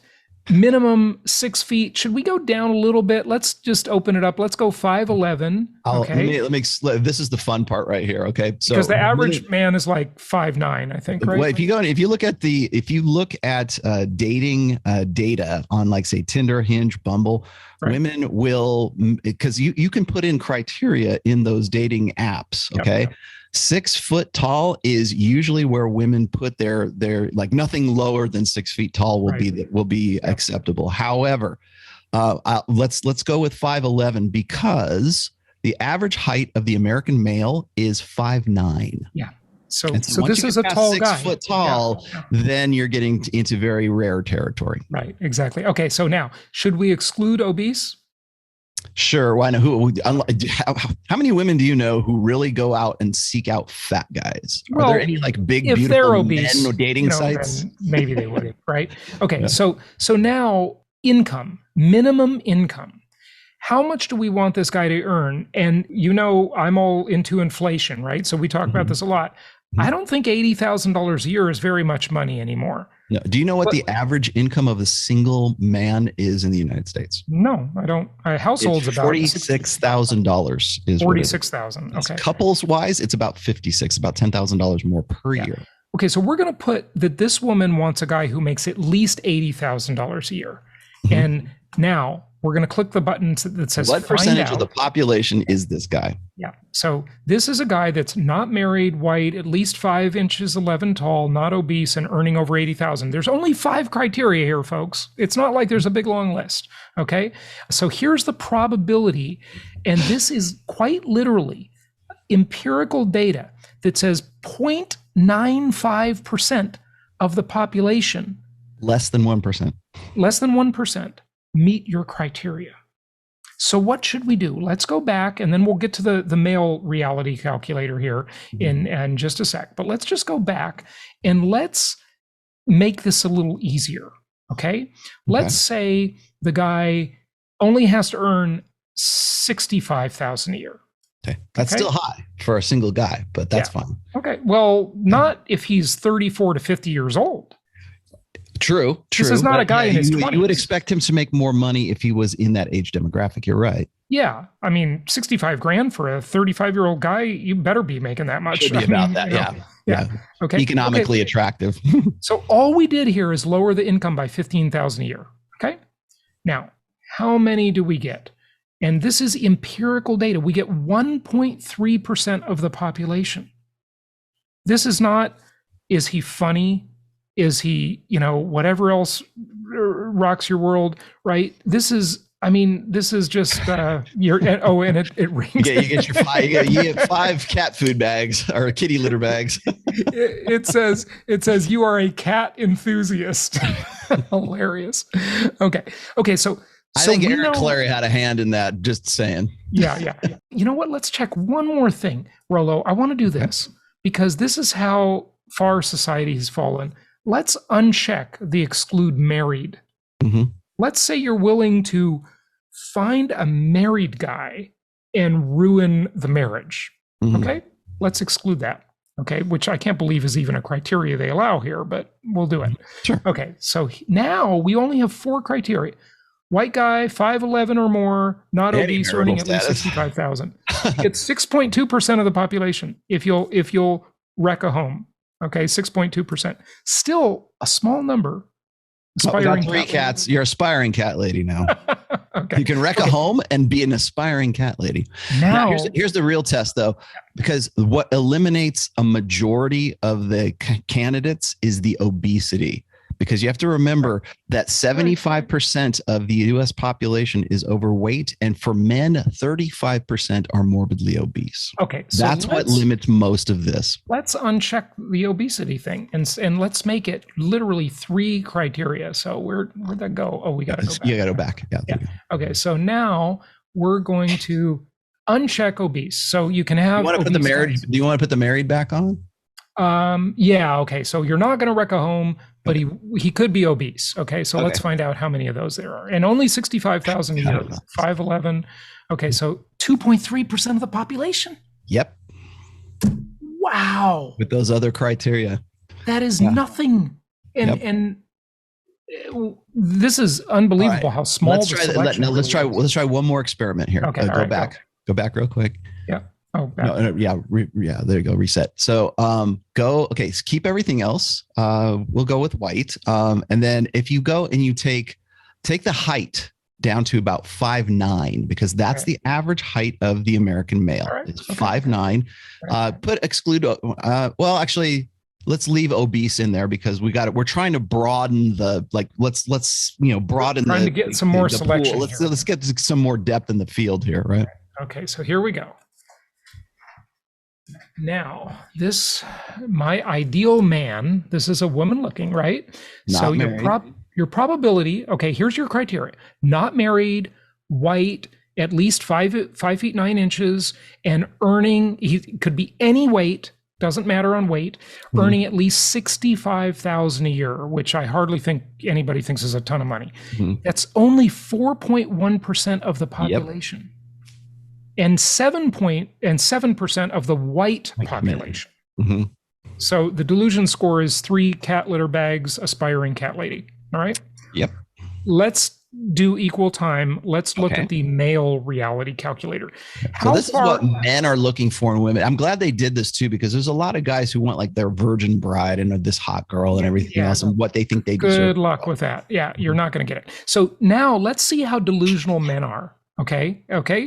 minimum 6 feet. Should we go down a little bit? Let's just open it up. Let's go 5'11". Okay. Let me this is the fun part right here. Okay. So because the average man is like 5'9", I think, right? Well, if you look at dating data on, like, say, Tinder, Hinge, Bumble, right, women will, because you can put in criteria in those dating apps. Okay. Yep. 6 foot tall is usually where women put their like, nothing lower than 6 feet tall will be acceptable. However, let's go with 5'11", because the average height of the American male is 5'9". Yeah. So this is a tall guy. 6 foot tall, then you're getting into very rare territory. Right. Exactly. Okay. So now, should we exclude obese? Sure. Why not? How many women do you know who really go out and seek out fat guys? Are there any, like, big, if beautiful obese, men dating sites? Maybe they would, right? Okay. Yeah. So now, income, minimum income. How much do we want this guy to earn? And I'm all into inflation, right? So we talk about this a lot. I don't think $80,000 a year is very much money anymore. No. Do you know what the average income of a single man is in the United States? No, I don't. Households about $46,000 is $46,000. Okay. Couples wise, it's about $56,000, about $10,000 more per year. Okay, so we're going to put that this woman wants a guy who makes at least $80,000 a year, and now we're going to click the button that says what percentage of the population is this guy? Yeah. So this is a guy that's not married, white, at least 5 inches 11 tall, not obese, and earning over 80,000. There's only 5 criteria here, folks. It's not like there's a big long list. Okay. So here's the probability. And this is quite literally empirical data that says 0.95% of the population. Less than 1%. Less than 1%. Meet your criteria. So what should we do? Let's go back, and then we'll get to the male reality calculator here in just a sec. But let's just go back and let's make this a little easier. Okay? Let's say the guy only has to earn $65,000 a year. Okay. That's still high for a single guy, but that's fine. Okay. Well, not if he's 34 to 50 years old. True. This is not a guy in his 20s. You would expect him to make more money if he was in that age demographic. You're right. Yeah. I mean, $65,000 for a 35-year-old guy, you better be making that much. Should be about that. Yeah. Okay. Economically attractive. So all we did here is lower the income by $15,000 a year. Okay. Now, how many do we get? And this is empirical data. We get 1.3% of the population. This is not, is he funny? Is he, whatever else rocks your world, right? This is just your, and it rings. You get you get 5 cat food bags or kitty litter bags. It says you are a cat enthusiast. Hilarious. Okay. So I think Eric Clary had a hand in that. Just saying. Yeah. You know what? Let's check one more thing, Rollo. I want to do this because this is how far society has fallen. Let's uncheck the exclude married. Mm-hmm. Let's say you're willing to find a married guy and ruin the marriage. Mm-hmm. Okay, let's exclude that. Okay, which I can't believe is even a criteria they allow here, but we'll do it. Sure. Okay, so now we only have 4 criteria. White guy, 5'11" or more, not obese, earning at least 65,000. It's 6.2% of the population if you'll wreck a home. Okay, 6.2%. Still a small number. Got 3 cats. You're an aspiring cat lady now. Okay. You can wreck a home and be an aspiring cat lady. Now here's the real test, though, because what eliminates a majority of the candidates is the obesity. because you have to remember that 75% of the US population is overweight. And for men, 35% are morbidly obese. Okay. So that's what limits most of this. Let's uncheck the obesity thing and let's make it literally 3 criteria. So where'd that go? Oh, we got to go back. You got to go back. Yeah. Okay. So now we're going to uncheck obese. So you can have. Do you want to put the married back on? Yeah. Okay. So you're not going to wreck a home, but he could be obese. Okay. So let's find out how many of those there are. And only 65,000 a year, 5'11". Okay. So 2.3% of the population. Yep. Wow. With those other criteria. That is nothing. And this is unbelievable how small let's try one more experiment here. Okay. Go back real quick. Yeah. Oh, yeah. There you go. Reset. So, Okay. So keep everything else. We'll go with white. And then if you go and you take the height down to about 5'9", because that's the average height of the American male. It's 5'9". Exclude. Well, actually, let's leave obese in there because we're trying to broaden let's broaden trying to get some more selection. Let's get some more depth in the field here, right? Okay. So here we go. Now, my ideal man, this is a woman looking, right? Not married. Your probability, okay, here's your criteria. Not married, white, at least 5 feet 9 inches, and earning, he could be any weight, doesn't matter on weight, earning at least 65,000 a year, which I hardly think anybody thinks is a ton of money. That's only 4.1% of the population. Yep. And 7% of the white population. So the delusion score is 3 cat litter bags, aspiring cat lady. All right. Yep. Let's do equal time. Let's look at the male reality calculator. So this is what men are looking for in women. I'm glad they did this too, because there's a lot of guys who want like their virgin bride and this hot girl and everything else and what they think they deserve. Good luck with that. Yeah, you're not going to get it. So now let's see how delusional men are. Okay.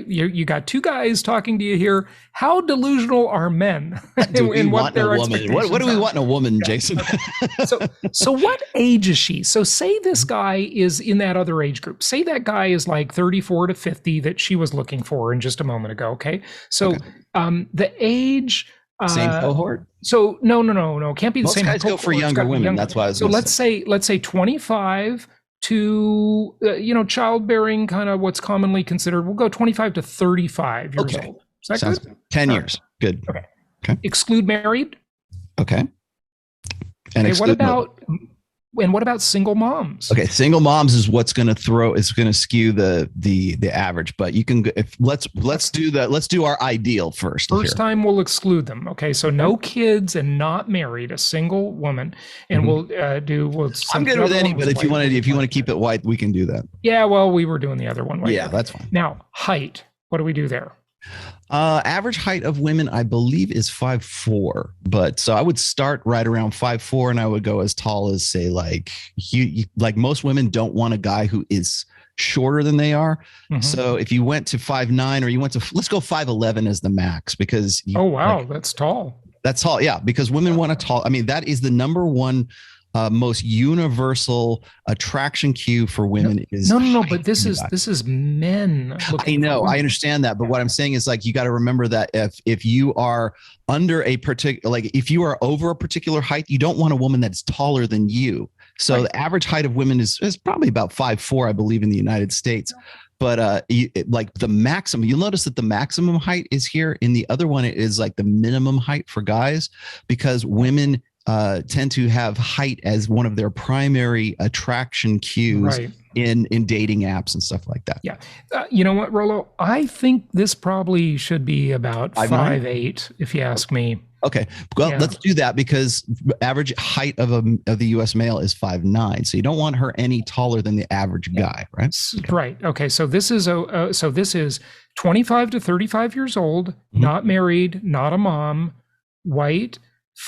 You got 2 guys talking to you here. How delusional are men? And what their expectations are? What do we want in a woman, Jason? So what age is she? So say this guy is in that other age group. Say that guy is like 34 to 50 that she was looking for in just a moment ago. Okay. So the age. Same cohort? So no. Can't be the same. Most guys go for younger women. That's why I was so let's say 25 to childbearing, kind of what's commonly considered. We'll go 25 to 35 years old. Is that Sounds good? 10 years. Good. Okay. Exclude married. Okay. And what about single moms? Okay, single moms is what's going to skew the average. But you can let's do our ideal first. First time we'll exclude them. Okay, so no kids and not married, a single woman, and we'll do. I'm good with any, but if you want to keep it white, we can do that. Yeah, well, we were doing the other one. Yeah, that's fine. Now height. What do we do there? Average height of women, I believe, is 5'4", but so I would start right around 5'4", and I would go as tall as, say, like most women don't want a guy who is shorter than they are. So if you went to 5'9", or you went to, let's go 5'11" as the max, because that's tall. That's tall, yeah, because women want a tall. I mean, that is the number one most universal attraction cue for women is no, but this is men. I know, I understand that, but what I'm saying is, like, you got to remember that if you are under a particular, like, if you are over a particular height, you don't want a woman that's taller than you. So the average height of women is probably about 5'4", I believe, in the United States. But like the maximum, you'll notice that the maximum height is here. In the other one, it is like the minimum height for guys, because women tend to have height as one of their primary attraction cues in dating apps and stuff like that. Yeah. You know what, Rollo? I think this probably should be about 5'8", if you ask me. Okay. Well, let's do that, because average height of the U.S. male is 5'9". So you don't want her any taller than the average guy, right? Okay. Right. Okay. So this is this is 25 to 35 years old, not married, not a mom, white,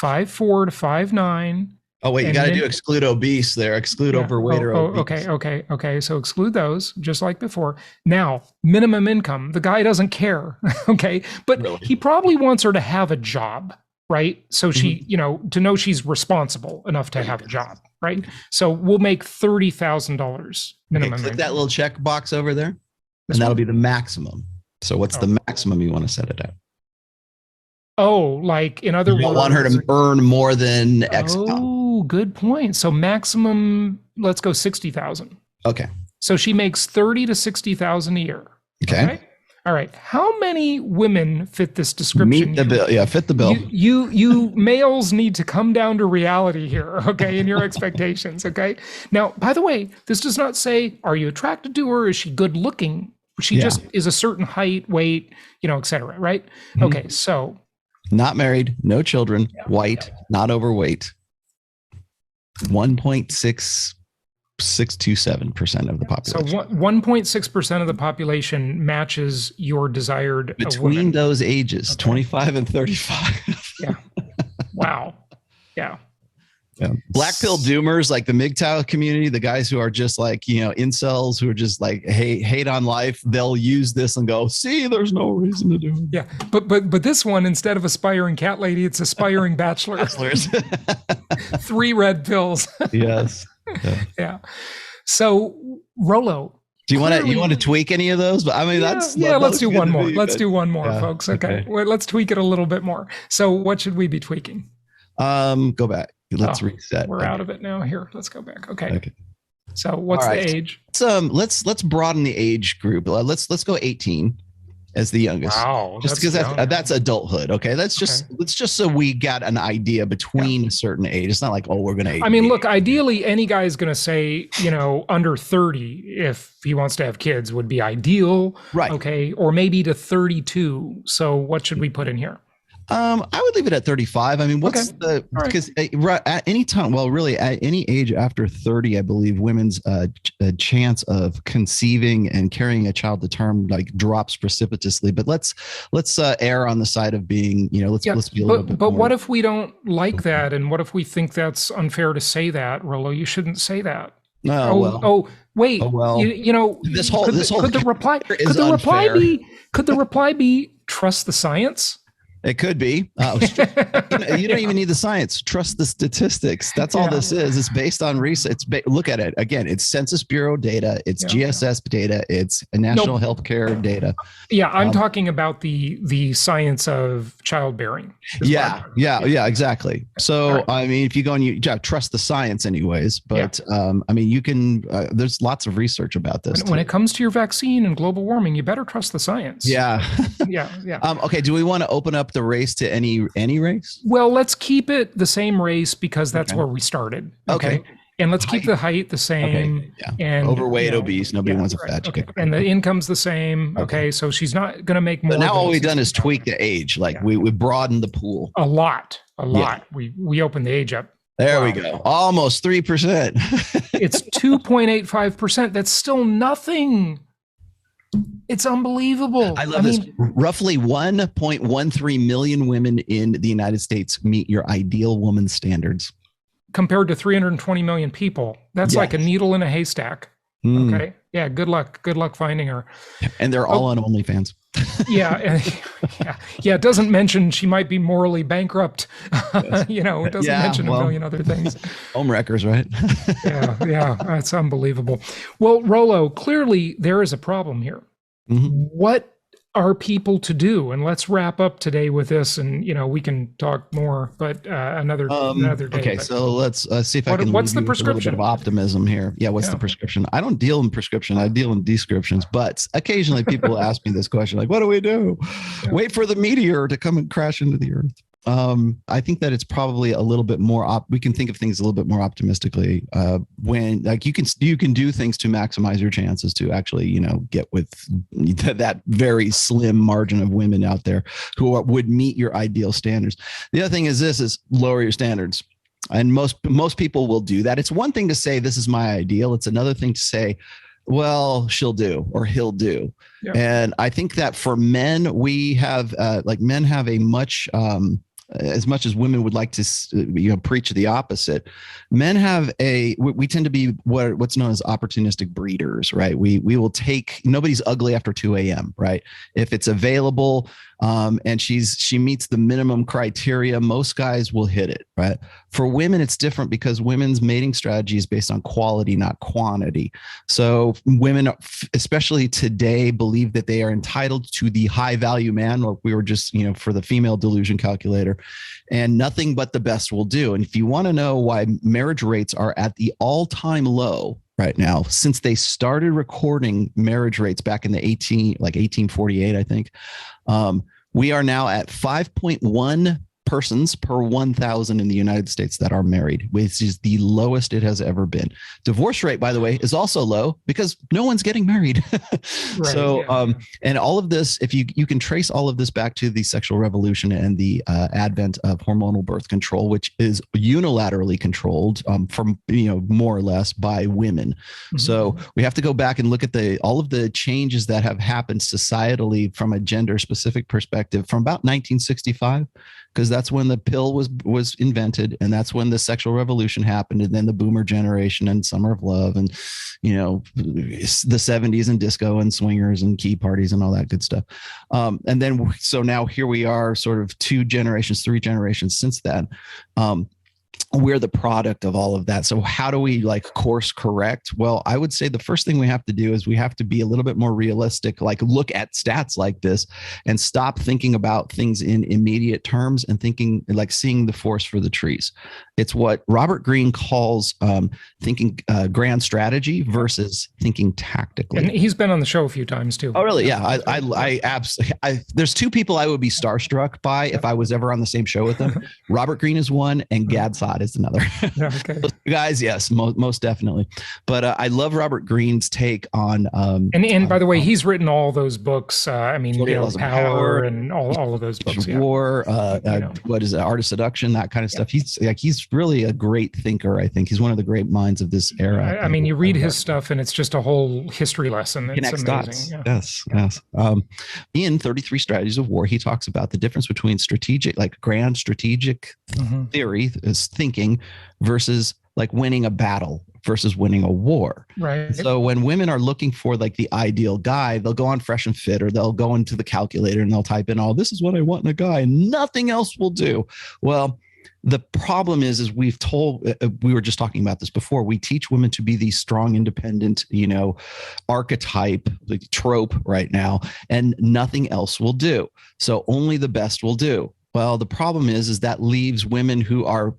5'4" to 5'9". Oh wait, you got to do exclude obese there. Exclude overweight or obese. Okay. So exclude those, just like before. Now, minimum income. The guy doesn't care. Okay, but he probably wants her to have a job, right? So she, to know she's responsible enough to have a job, right? So we'll make $30,000 minimum. Click that little check box over there, This and that'll one? be the maximum. So what's the maximum you want to set it at? Oh, like in other You don't words, want her to earn more than X amount. Oh, good point. So maximum, let's go 60,000. Okay. So she makes 30 to 60,000 a year. Okay. All right. How many women fit this description? Meet the bill. Yeah, fit the bill. You males need to come down to reality here, okay, in your expectations, okay? Now, by the way, this does not say, are you attracted to her? Is she good looking? She just is a certain height, weight, et cetera, right? Mm-hmm. Okay, so. Not married, no children, white, not overweight. 1.6627% of the population. So 1.6% of the population matches your desired between those ages, 25 and 35. Yeah. Wow. Yeah. Black pill doomers, like the MGTOW community, the guys who are just like, incels who are just like hate on life, they'll use this and go, see, there's no reason to do it. Yeah. But this one, instead of aspiring cat lady, it's aspiring bachelors. 3 red pills. Yes. Yeah. So Rollo, do you want to tweak any of those? But I mean, let's do one more. Let's do one more, folks. Okay. Well, let's tweak it a little bit more. So what should we be tweaking? Go back. Let's reset. We're out of it now. Here, let's go back. Okay. So what's the age? Let's broaden the age group. Let's go 18 as the youngest. Wow. Just because that's adulthood. Okay. Let's just so we got an idea between a certain age. It's not like, we're going to. I mean, look, ideally any guy is going to say, under 30, if he wants to have kids, would be ideal. Right. Okay. Or maybe because what should we put in here? I would leave it at 35. I mean, because at any time, really at any age after 30, I believe women's chance of conceiving and carrying a child to term drops precipitously. But let's err on the side of being, let's be a little bit. But what if we don't like that? And what if we think that's unfair to say that, Rollo? You shouldn't say that. No. Wait. This whole could the reply be trust the science? It could be. You don't even need the science. Trust the statistics. That's all this is. It's based on research. Look at it. Again, it's Census Bureau data. It's GSS data. It's national healthcare data. Yeah, I'm talking about the science of childbearing. Yeah, exactly. So, I mean, if you go and you trust the science anyways, but I mean, you can, there's lots of research about this. When it comes to your vaccine and global warming, you better trust the science. Yeah. Yeah. Okay. Do we want to open up the race to any race? Well, let's keep it the same race because that's where we started. Okay. And let's keep the height the same. Okay. Yeah. And overweight, obese. Nobody wants a fat. Okay. And the income's the same. Okay. So she's not going to make more. But now all we've done is tweak the age. We broadened the pool. A lot. We opened the age up. There we go. Almost 3%. It's 2.85%. That's still nothing. It's unbelievable. I love this. Roughly 1.13 million women in the United States meet your ideal woman standards. Compared to 320 million people. That's like a needle in a haystack. Okay. Yeah. Good luck finding her. And they're all on OnlyFans. Yeah. It doesn't mention she might be morally bankrupt. It doesn't mention a million other things. Home wreckers, right? Yeah. That's unbelievable. Well, Rollo, clearly there is a problem here. Mm-hmm. What are people to do? And let's wrap up today with this, and we can talk more, but another day. Okay, so let's see if I can. What's the prescription? A little bit of optimism here. Yeah, what's the prescription? I don't deal in prescription. I deal in descriptions. But occasionally people ask me this question, like, "What do we do? Wait for the meteor to come and crash into the earth." I think that it's probably a little bit more we can think of things a little bit more optimistically when you can do things to maximize your chances to actually get with that very slim margin of women out there who would meet your ideal standards. The other thing is lower your standards, and most people will do that. It's one thing to say this is my ideal. It's another thing to say, well, she'll do or he'll do. Yeah. And I think that for men, we have men have a much as much as women would like to preach the opposite, men have we tend to be what's known as opportunistic breeders, right? We will take, nobody's ugly after 2 a.m., right? If it's available, and she meets the minimum criteria, most guys will hit it, right? For women, it's different because women's mating strategy is based on quality, not quantity. So women, especially today, believe that they are entitled to the high value man. Like we were just, for the female delusion calculator, and nothing but the best will do. And if you want to know why marriage rates are at the all-time low right now, since they started recording marriage rates back in the 1848, I think, we are now at 5.1 persons per 1,000 in the United States that are married, which is the lowest it has ever been. Divorce rate, by the way, is also low because no one's getting married. And all of this, if you can trace all of this back to the sexual revolution and the advent of hormonal birth control, which is unilaterally controlled from, more or less by women. Mm-hmm. So we have to go back and look at all of the changes that have happened societally from a gender specific perspective from about 1965. Because that's when the pill was invented, and that's when the sexual revolution happened, and then the boomer generation and summer of love, and the 70s and disco and swingers and key parties and all that good stuff. And then so now here we are, sort of 3 generations since then. We're the product of all of that. So how do we course correct? Well, I would say the first thing we have to do is we have to be a little bit more realistic, look at stats like this and stop thinking about things in immediate terms and thinking seeing the forest for the trees. It's what Robert Greene calls thinking grand strategy versus thinking tactically. And he's been on the show a few times too. Oh, really? Yeah. I absolutely. There's 2 people I would be starstruck by if I was ever on the same show with them. Robert Greene is one, and Gad Saad is another. Okay. Those guys, yes, most definitely. But I love Robert Greene's take on. And by the way, he's written all those books. Power and all of those books. War. What is it? Art of Seduction, that kind of stuff. He's really a great thinker. I think he's one of the great minds of this era. You read his stuff, and it's just a whole history lesson. It's amazing. Dots. Yeah. Yes. In 33 Strategies of War, he talks about the difference between strategic, grand strategic theory is thinking versus winning a battle versus winning a war. Right. So when women are looking for the ideal guy, they'll go on Fresh and Fit, or they'll go into the calculator and they'll type in, this is what I want in a guy, and nothing else will do. Well, the problem is we were just talking about this before. We teach women to be the strong, independent, archetype, trope right now, and nothing else will do. So only the best will do. Well, the problem is that leaves women who are,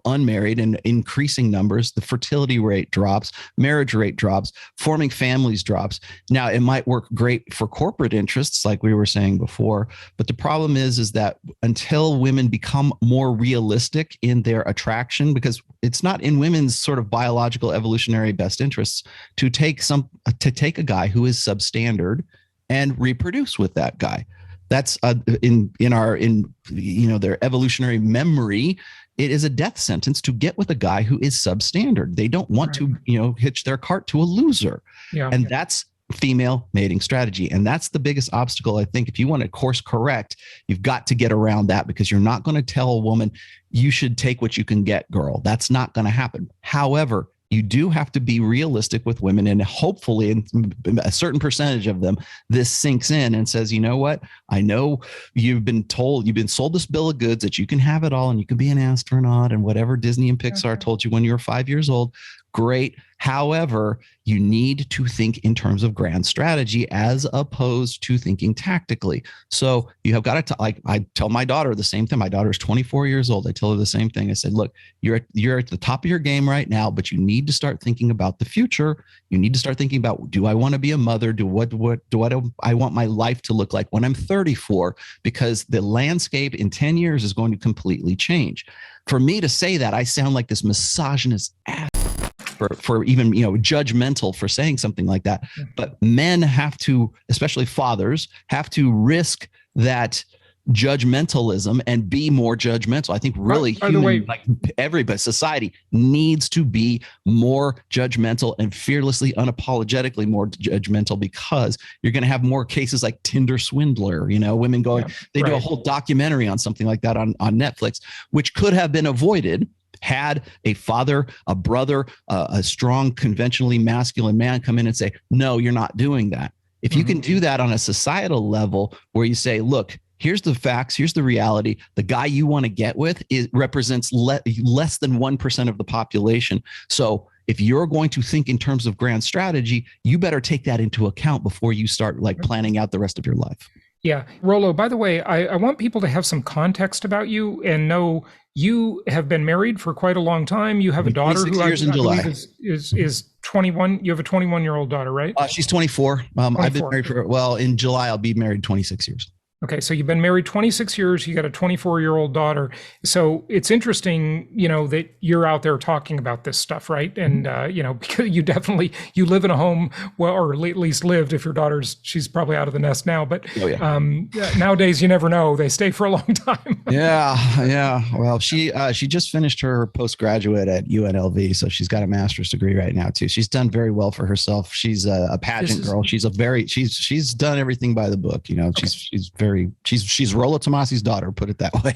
unmarried in increasing numbers. The fertility rate drops, marriage rate drops, forming families drops. Now, it might work great for corporate interests, like we were saying before, but the problem is that until women become more realistic in their attraction, because it's not in women's sort of biological evolutionary best interests to take a guy who is substandard and reproduce with that guy. That's in their evolutionary memory. It is a death sentence to get with a guy who is substandard. They don't want to, hitch their cart to a loser. Yeah. And that's female mating strategy. And that's the biggest obstacle. I think if you want to course correct, you've got to get around that, because you're not going to tell a woman you should take what you can get, girl. That's not going to happen. However, you do have to be realistic with women, and hopefully in a certain percentage of them, this sinks in and says, you know what? I know you've been sold this bill of goods that you can have it all and you can be an astronaut and whatever Disney and Pixar told you when you were 5 years old. Great. However, you need to think in terms of grand strategy as opposed to thinking tactically. So you have got to, I tell my daughter the same thing. My daughter is 24 years old. I tell her the same thing. I said, look, you're at the top of your game right now, but you need to start thinking about the future. You need to start thinking about, do I want to be a mother? What do I want my life to look like when I'm 34? Because the landscape in 10 years is going to completely change. For me to say that, I sound like this misogynist ass. For even, judgmental for saying something like that. But men have to, especially fathers, have to risk that judgmentalism and be more judgmental. I think really everybody, society needs to be more judgmental and fearlessly, unapologetically more judgmental, because you're going to have more cases like Tinder swindler, women going, do a whole documentary on something like that on Netflix, which could have been avoided had a father, a brother, a strong, conventionally masculine man come in and say, no, you're not doing that. If you can do that on a societal level where you say, look, here's the facts. Here's the reality. The guy you want to get with represents less than 1% of the population. So if you're going to think in terms of grand strategy, you better take that into account before you start like planning out the rest of your life. Yeah. Rollo, by the way, I want people to have some context about you and know you have been married for quite a long time. You have a daughter who I believe is 21. You have a 21-year-old daughter, right? She's 24. 24. I've been married in July, I'll be married 26 years. Okay, so you've been married 26 years, you got a 24-year-old daughter. So it's interesting, that you're out there talking about this stuff, right? And, because you live in a home, or at least lived, if your she's probably out of the nest now, but nowadays you never know. They stay for a long time. Yeah. Well, she just finished her postgraduate at UNLV, so she's got a master's degree right now too. She's done very well for herself. She's a pageant girl. She's she's done everything by the book. She's Rollo Tomassi's daughter, put it that way.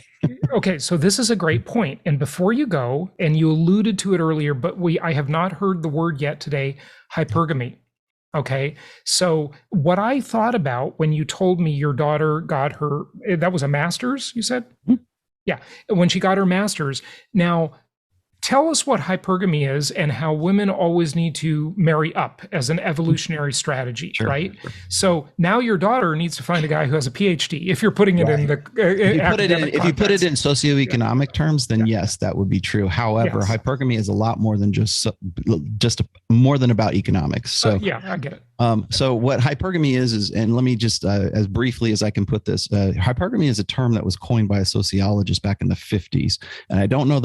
Okay, so this is a great point. And before you go, and you alluded to it earlier, but I have not heard the word yet today, hypergamy. Okay, so what I thought about when you told me your daughter got that was a master's, you said? Mm-hmm. Yeah, when she got her master's. Now, tell us what hypergamy is and how women always need to marry up as an evolutionary strategy, right? Sure. So now your daughter needs to find a guy who has a PhD. If you're putting it in the if you put it in socioeconomic terms, then yes, that would be true. However, hypergamy is a lot more than just more than about economics. So I get it. So what hypergamy is, and let me just, as briefly as I can put this, hypergamy is a term that was coined by a sociologist back in the 50s. And I don't know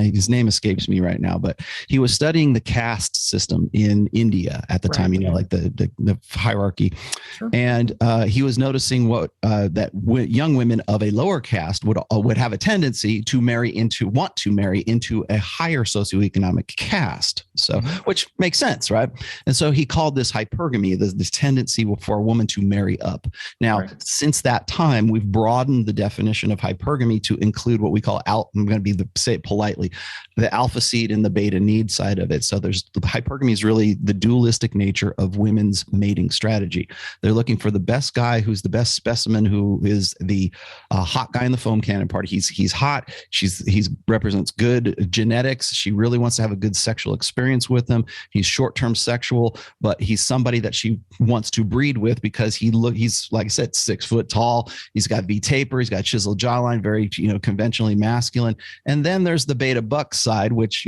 his name escapes me right now, but he was studying the caste system in India at the time, like the hierarchy. Sure. And he was noticing that young women of a lower caste would have a tendency to want to marry into a higher socioeconomic caste. So, which makes sense, right? And so he called this hypergamy, this tendency for a woman to marry up. Now, since that time, we've broadened the definition of hypergamy to include what we call I'm going to say it politely, the alpha seed and the beta need side of it. So the hypergamy is really the dualistic nature of women's mating strategy. They're looking for the best guy who's the best specimen, who is the hot guy in the foam cannon party. He's hot. He represents good genetics. She really wants to have a good sexual experience with him. He's short-term sexual, but he's somebody that she wants to breed with because he's like I said, 6 foot tall. He's got V taper. He's got chiseled jawline, very conventionally masculine. And then there's the beta buck side, which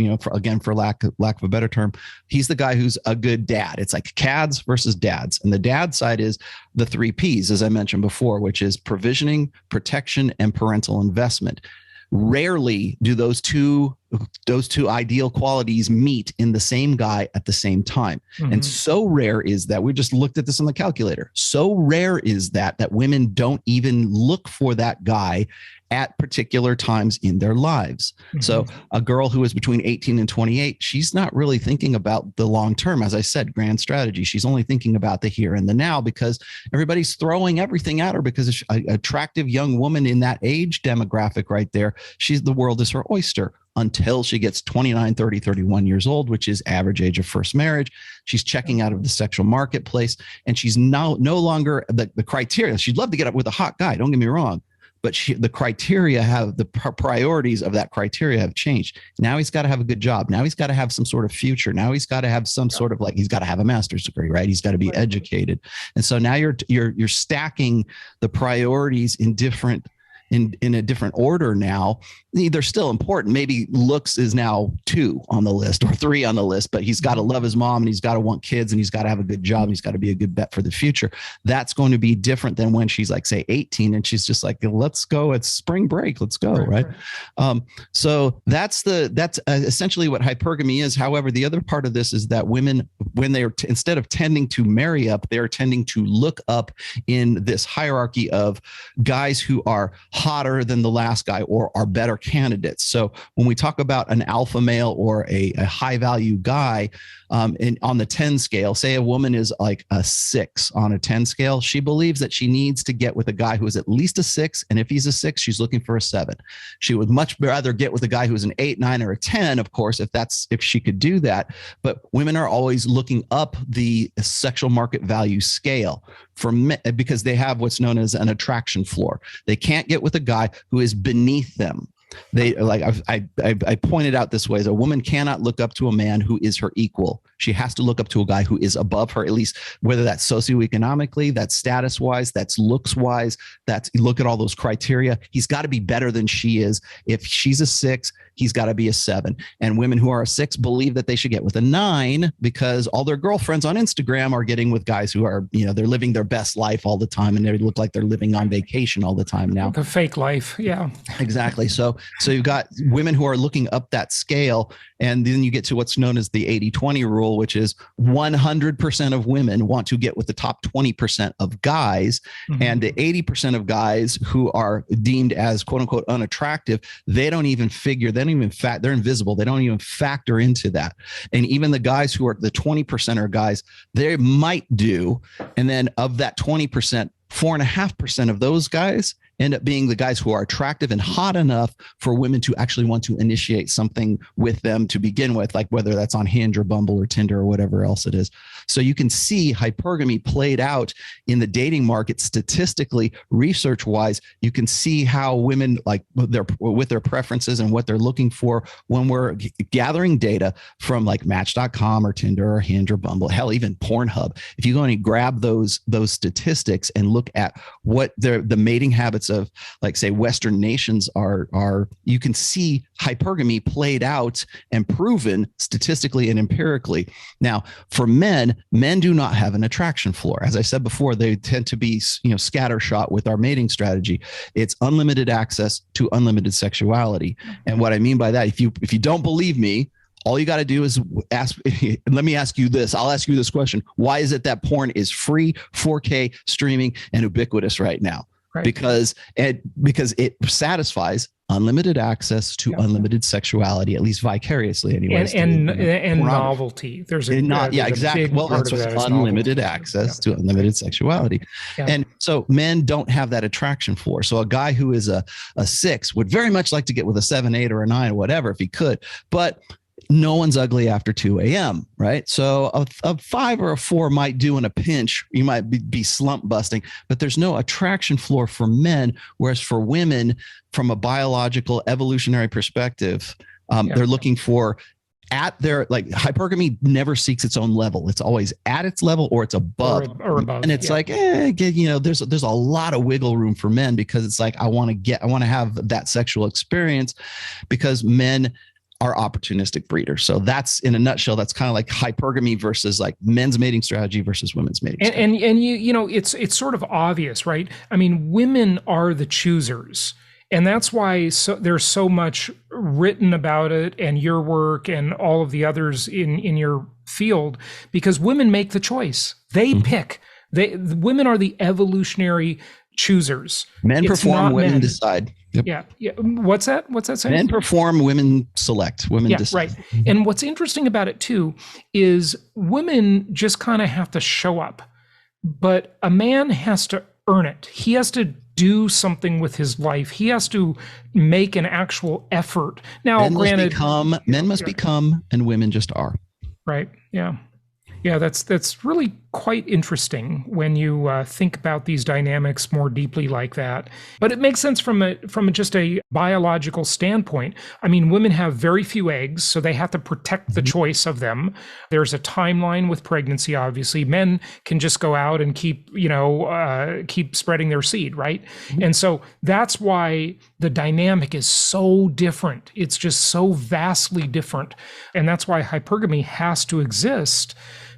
for lack of a better term, he's the guy who's a good dad. It's like cads versus dads, and the dad side is the 3 Ps, as I mentioned before, which is provisioning, protection, and parental investment. Rarely do those two ideal qualities meet in the same guy at the same time. Mm-hmm. And so rare is that, we just looked at this on the calculator. So rare is that women don't even look for that guy at particular times in their lives. Mm-hmm. So a girl who is between 18 and 28, she's not really thinking about the long term. As I said, grand strategy. She's only thinking about the here and the now because everybody's throwing everything at her because an attractive young woman in that age demographic right there, the world is her oyster. Until she gets 29, 30, 31 years old, which is average age of first marriage. She's checking out of the sexual marketplace, and she's now no longer the criteria. She'd love to get up with a hot guy, don't get me wrong, but the priorities of that criteria have changed. Now he's got to have a good job. Now he's got to have some sort of future. Now he's got to have some sort of he's got to have a master's degree, right? He's got to be educated. And so now you're stacking the priorities in a different order now. They're still important. Maybe looks is now 2 on the list or 3 on the list, but he's got to love his mom and he's got to want kids and he's got to have a good job and he's got to be a good bet for the future. That's going to be different than when she's like, say, 18 and she's just like, let's go. It's spring break. Let's go. Right. So that's essentially what hypergamy is. However, the other part of this is that women, when they are instead of tending to marry up, they are tending to look up in this hierarchy of guys who are hotter than the last guy or are better candidates. So when we talk about an alpha male or a high value guy, on the 10 scale, say a woman is like a 6 on a 10 scale, she believes that she needs to get with a guy who is at least a 6. And if he's a 6, she's looking for a 7. She would much rather get with a guy who's an 8, 9, or a 10, of course, if she could do that. But women are always looking up the sexual market value scale for men, because they have what's known as an attraction floor. They can't get with a guy who is beneath them. They like I pointed out this way: is a woman cannot look up to a man who is her equal. She has to look up to a guy who is above her, at least, whether that's socioeconomically, that's status wise, that's looks wise, that's, look at all those criteria. He's got to be better than she is. If she's a 6, he's got to be a 7. And women who are a 6 believe that they should get with a 9 because all their girlfriends on Instagram are getting with guys who are, they're living their best life all the time, and they look like they're living on vacation all the time now. The fake life. Yeah, exactly. So you've got women who are looking up that scale, and then you get to what's known as the 80-20 rule, which is 100% of women want to get with the top 20% of guys. Mm-hmm. And the 80% of guys who are deemed as quote unquote unattractive, they don't even figure, they're invisible. They don't even factor into that. And even the guys who are the 20%er guys, they might do. And then of that 20%, 4.5% of those guys end up being the guys who are attractive and hot enough for women to actually want to initiate something with them to begin with, like whether that's on Hinge or Bumble or Tinder or whatever else it is. So you can see hypergamy played out in the dating market statistically, research wise. You can see how women, like with their preferences and what they're looking for when we're gathering data from like Match.com or Tinder or Hinge or Bumble, hell, even Pornhub. If you go and grab those statistics and look at what the mating habits of, like, say, Western nations are, you can see hypergamy played out and proven statistically and empirically. Now, for men do not have an attraction floor. As I said before, they tend to be, scattershot with our mating strategy. It's unlimited access to unlimited sexuality. And what I mean by that, if you don't believe me, all you got to do is ask. Let me ask you this. I'll ask you this question. Why is it that porn is free, 4K streaming, and ubiquitous right now? Right. Because it satisfies unlimited access to unlimited sexuality, at least vicariously, anyways. And novelty. There's exactly. Well, that's unlimited access to unlimited sexuality. Yeah. And so men don't have that attraction floor. So a guy who is a 6 would very much like to get with a 7, 8, or a 9, or whatever, if he could, but no one's ugly after 2 a.m., right? So a 5 or a 4 might do in a pinch. You might be slump busting, but there's no attraction floor for men. Whereas for women, from a biological evolutionary perspective, they're looking for at their, like, hypergamy never seeks its own level. It's always at its level or it's above. Or above. And it's there's a lot of wiggle room for men, because it's like, I want to have that sexual experience, because men are opportunistic breeders. So that's, in a nutshell, that's kind of like hypergamy versus like men's mating strategy versus women's mating strategy. And it's sort of obvious, right? I mean, women are the choosers. And that's why there's so much written about it, and your work and all of the others in your field, because women make the choice. They pick. Women are the evolutionary choosers. Men perform, women decide. Yep. Yeah. What's that saying? Men perform, women select. Women decide. Right. And what's interesting about it too is women just kind of have to show up, but a man has to earn it. He has to do something with his life. He has to make an actual effort. Now, men must become, and women just are. Right. Yeah. Yeah, that's really quite interesting when you think about these dynamics more deeply like that. But it makes sense from just a biological standpoint. I mean, women have very few eggs, so they have to protect the choice of them. There's a timeline with pregnancy, obviously. Men can just go out and keep spreading their seed, right? Mm-hmm. And so that's why the dynamic is so different. It's just so vastly different. And that's why hypergamy has to exist,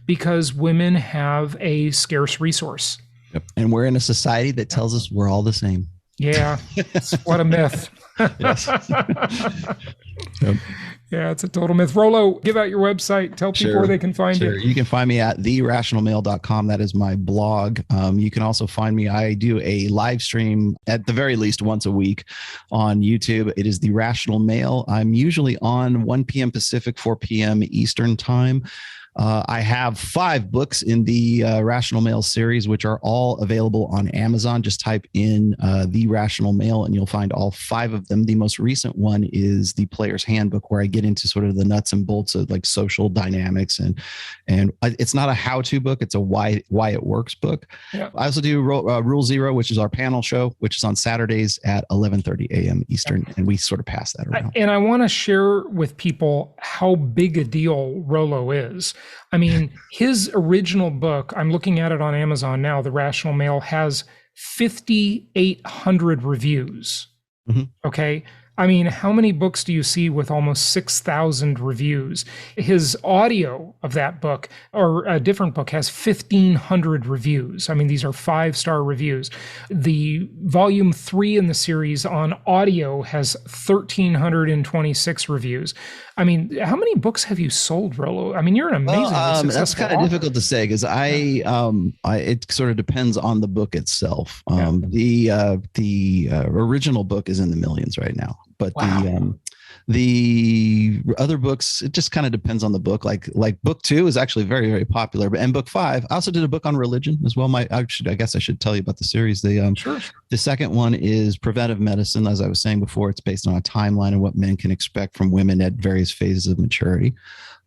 because women have a scarce resource. Yep. And we're in a society that tells us we're all the same. Yeah, what a myth. Yep. Yeah, it's a total myth. Rollo, give out your website. Tell people where they can find you. You can find me at therationalmale.com. That is my blog. You can also find me. I do a live stream at the very least once a week on YouTube. It is The Rational Male. I'm usually on 1 p.m. Pacific, 4 p.m. Eastern time. I have 5 books in the Rational Male series, which are all available on Amazon. Just type in The Rational Male and you'll find all 5 of them. The most recent one is The Player's Handbook, where I get into sort of the nuts and bolts of like social dynamics. And it's not a how-to book. It's a why it works book. Yeah. I also do Rule Zero, which is our panel show, which is on Saturdays at 11:30 a.m. Eastern. And we sort of pass that around. And I want to share with people how big a deal Rollo is. I mean, his original book, I'm looking at it on Amazon now, The Rational Male, has 5,800 reviews. Mm-hmm. Okay. I mean, how many books do you see with almost 6,000 reviews? His audio of that book, or a different book, has 1,500 reviews. I mean, these are 5-star reviews. The volume 3 in the series on audio has 1,326 reviews. I mean, how many books have you sold, Rollo? I mean, you're an amazing successful That's kind of difficult to say because it sort of depends on the book itself. The original book is in the millions right now, but the other books, it just kind of depends on the book. Like book 2 is actually very, very popular, and book 5, I also did a book on religion as well. I guess I should tell you about the series. The second one is preventive medicine. As I was saying before, it's based on a timeline of what men can expect from women at various phases of maturity.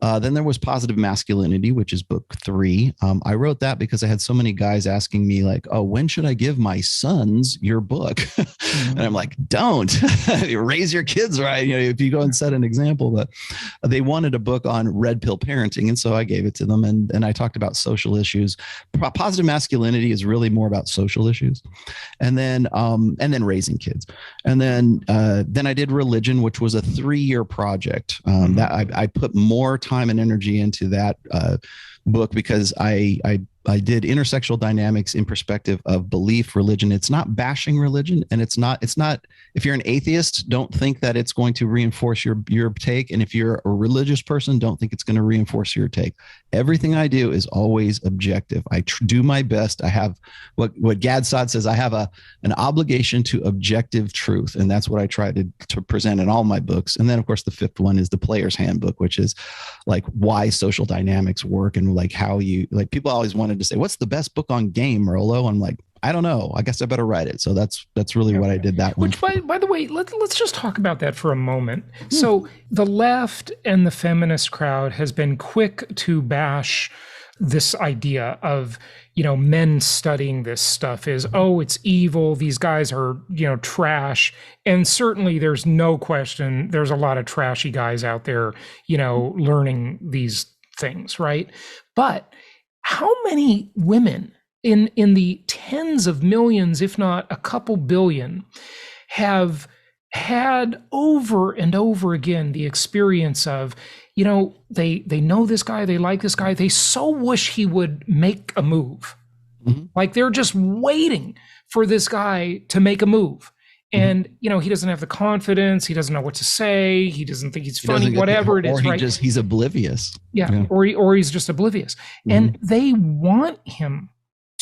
Then there was Positive Masculinity, which is book 3. I wrote that because I had so many guys asking me like, oh, when should I give my sons your book? And I'm like, don't raise your kids right. If you go and set an example, but they wanted a book on red pill parenting. And so I gave it to them. And I talked about social issues. Positive Masculinity is really more about social issues. And then raising kids. And then I did Religion, which was a 3-year project that I put more time and energy into that book because I did intersexual dynamics in perspective of belief, religion. It's not bashing religion, and it's not. If you're an atheist, don't think that it's going to reinforce your take, and if you're a religious person, don't think it's going to reinforce your take. Everything I do is always objective. I do my best. I have what Gad Saad says. I have an obligation to objective truth, and that's what I try to present in all my books. And then, of course, the 5th one is The Player's Handbook, which is like why social dynamics work and like how people always wanted to say, what's the best book on game, Rollo? I'm like, I don't know. I guess I better write it. So that's really what I did that one. Which, by the way, let's just talk about that for a moment. So the left and the feminist crowd has been quick to bash this idea of, men studying this stuff is, it's evil. These guys are, trash. And certainly there's no question there's a lot of trashy guys out there, learning these things, right? But how many women in the tens of millions, if not a couple billion, have had over and over again the experience of, they know this guy, they like this guy, they so wish he would make a move. Mm-hmm. Like they're just waiting for this guy to make a move. And, he doesn't have the confidence. He doesn't know what to say. He doesn't think he's funny, whatever it is, right? He's oblivious. Yeah. Or he's just oblivious. Mm-hmm. And they want him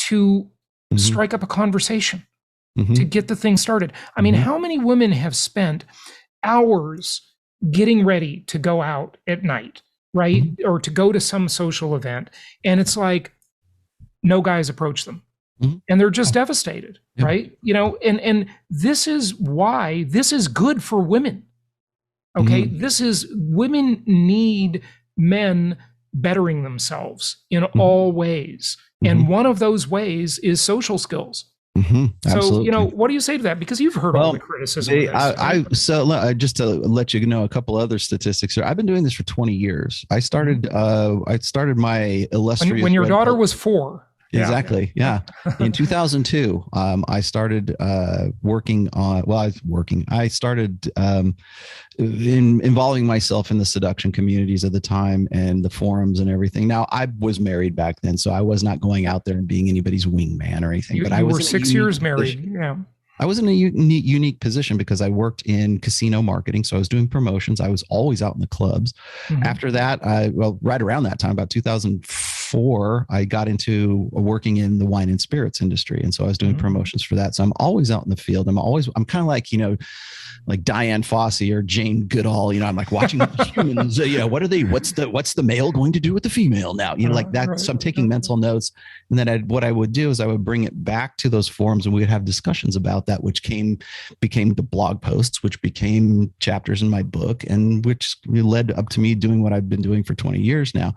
to strike up a conversation to get the thing started. I mean, how many women have spent hours getting ready to go out at night, right? Or to go to some social event. And it's like, no guys approach them. And they're just devastated, right? And this is why this is good for women. Okay. This is, women need men bettering themselves in all ways. And one of those ways is social skills. So, what do you say to that? Because you've heard all the criticism. Just to let you know a couple other statistics here. I've been doing this for 20 years. I started my illustrious when your daughter was 4. Exactly. Yeah. In 2002, I started working on, I started involving myself in the seduction communities at the time and the forums and everything. Now, I was married back then, so I was not going out there and being anybody's wingman or anything. But I was 6 years married. Yeah. I was in a unique position because I worked in casino marketing. So I was doing promotions. I was always out in the clubs. After that, right around that time, about 2004, I got into working in the wine and spirits industry. And so I was doing promotions for that. So I'm always out in the field. I'm kind of like, like Diane Fossey or Jane Goodall, I'm like watching humans, what's the male going to do with the female now? Like that. Right. So I'm taking mental notes. And then what I would do is I would bring it back to those forums and we would have discussions about that, which became the blog posts, which became chapters in my book, and which led up to me doing what I've been doing for 20 years now.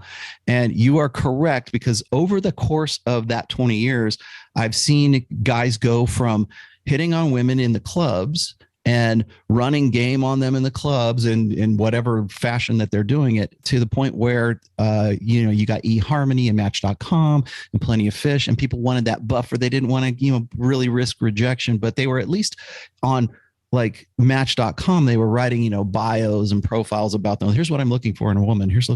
And you are correct, because over the course of that 20 years, I've seen guys go from hitting on women in the clubs and running game on them in the clubs and in whatever fashion that they're doing it, to the point where, you got eHarmony and Match.com and Plenty of Fish, and people wanted that buffer. They didn't want to, really risk rejection, but they were at least on like Match.com. They were writing, bios and profiles about them. Here's what I'm looking for in a woman. Here's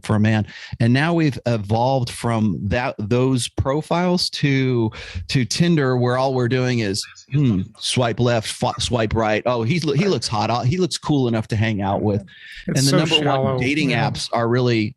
for a man. And now we've evolved from those profiles to Tinder, where all we're doing is swipe left, swipe right. Oh, he looks hot. He looks cool enough to hang out with. It's and the number one dating apps are really,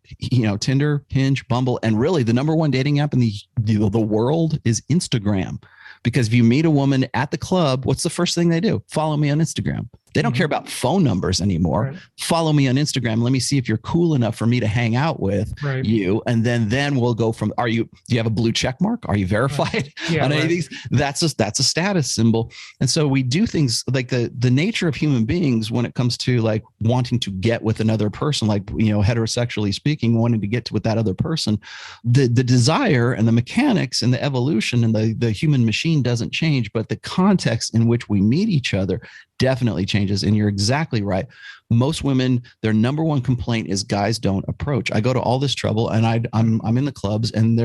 Tinder, Hinge, Bumble, and really the number one dating app in the world is Instagram. Because if you meet a woman at the club, what's the first thing they do? Follow me on Instagram. They don't care about phone numbers anymore. Right. Follow me on Instagram. Let me see if you're cool enough for me to hang out with you. And then we'll go from, do you have a blue check mark? Are you verified on any of these? That's a status symbol. And so we do things like the nature of human beings when it comes to like wanting to get with another person, like, heterosexually speaking, wanting to get with that other person, the desire and the mechanics and the evolution and the human machine doesn't change, but the context in which we meet each other definitely changes. And you're exactly right. Most women, their number one complaint is guys don't approach. I go to all this trouble and I'm in the clubs, and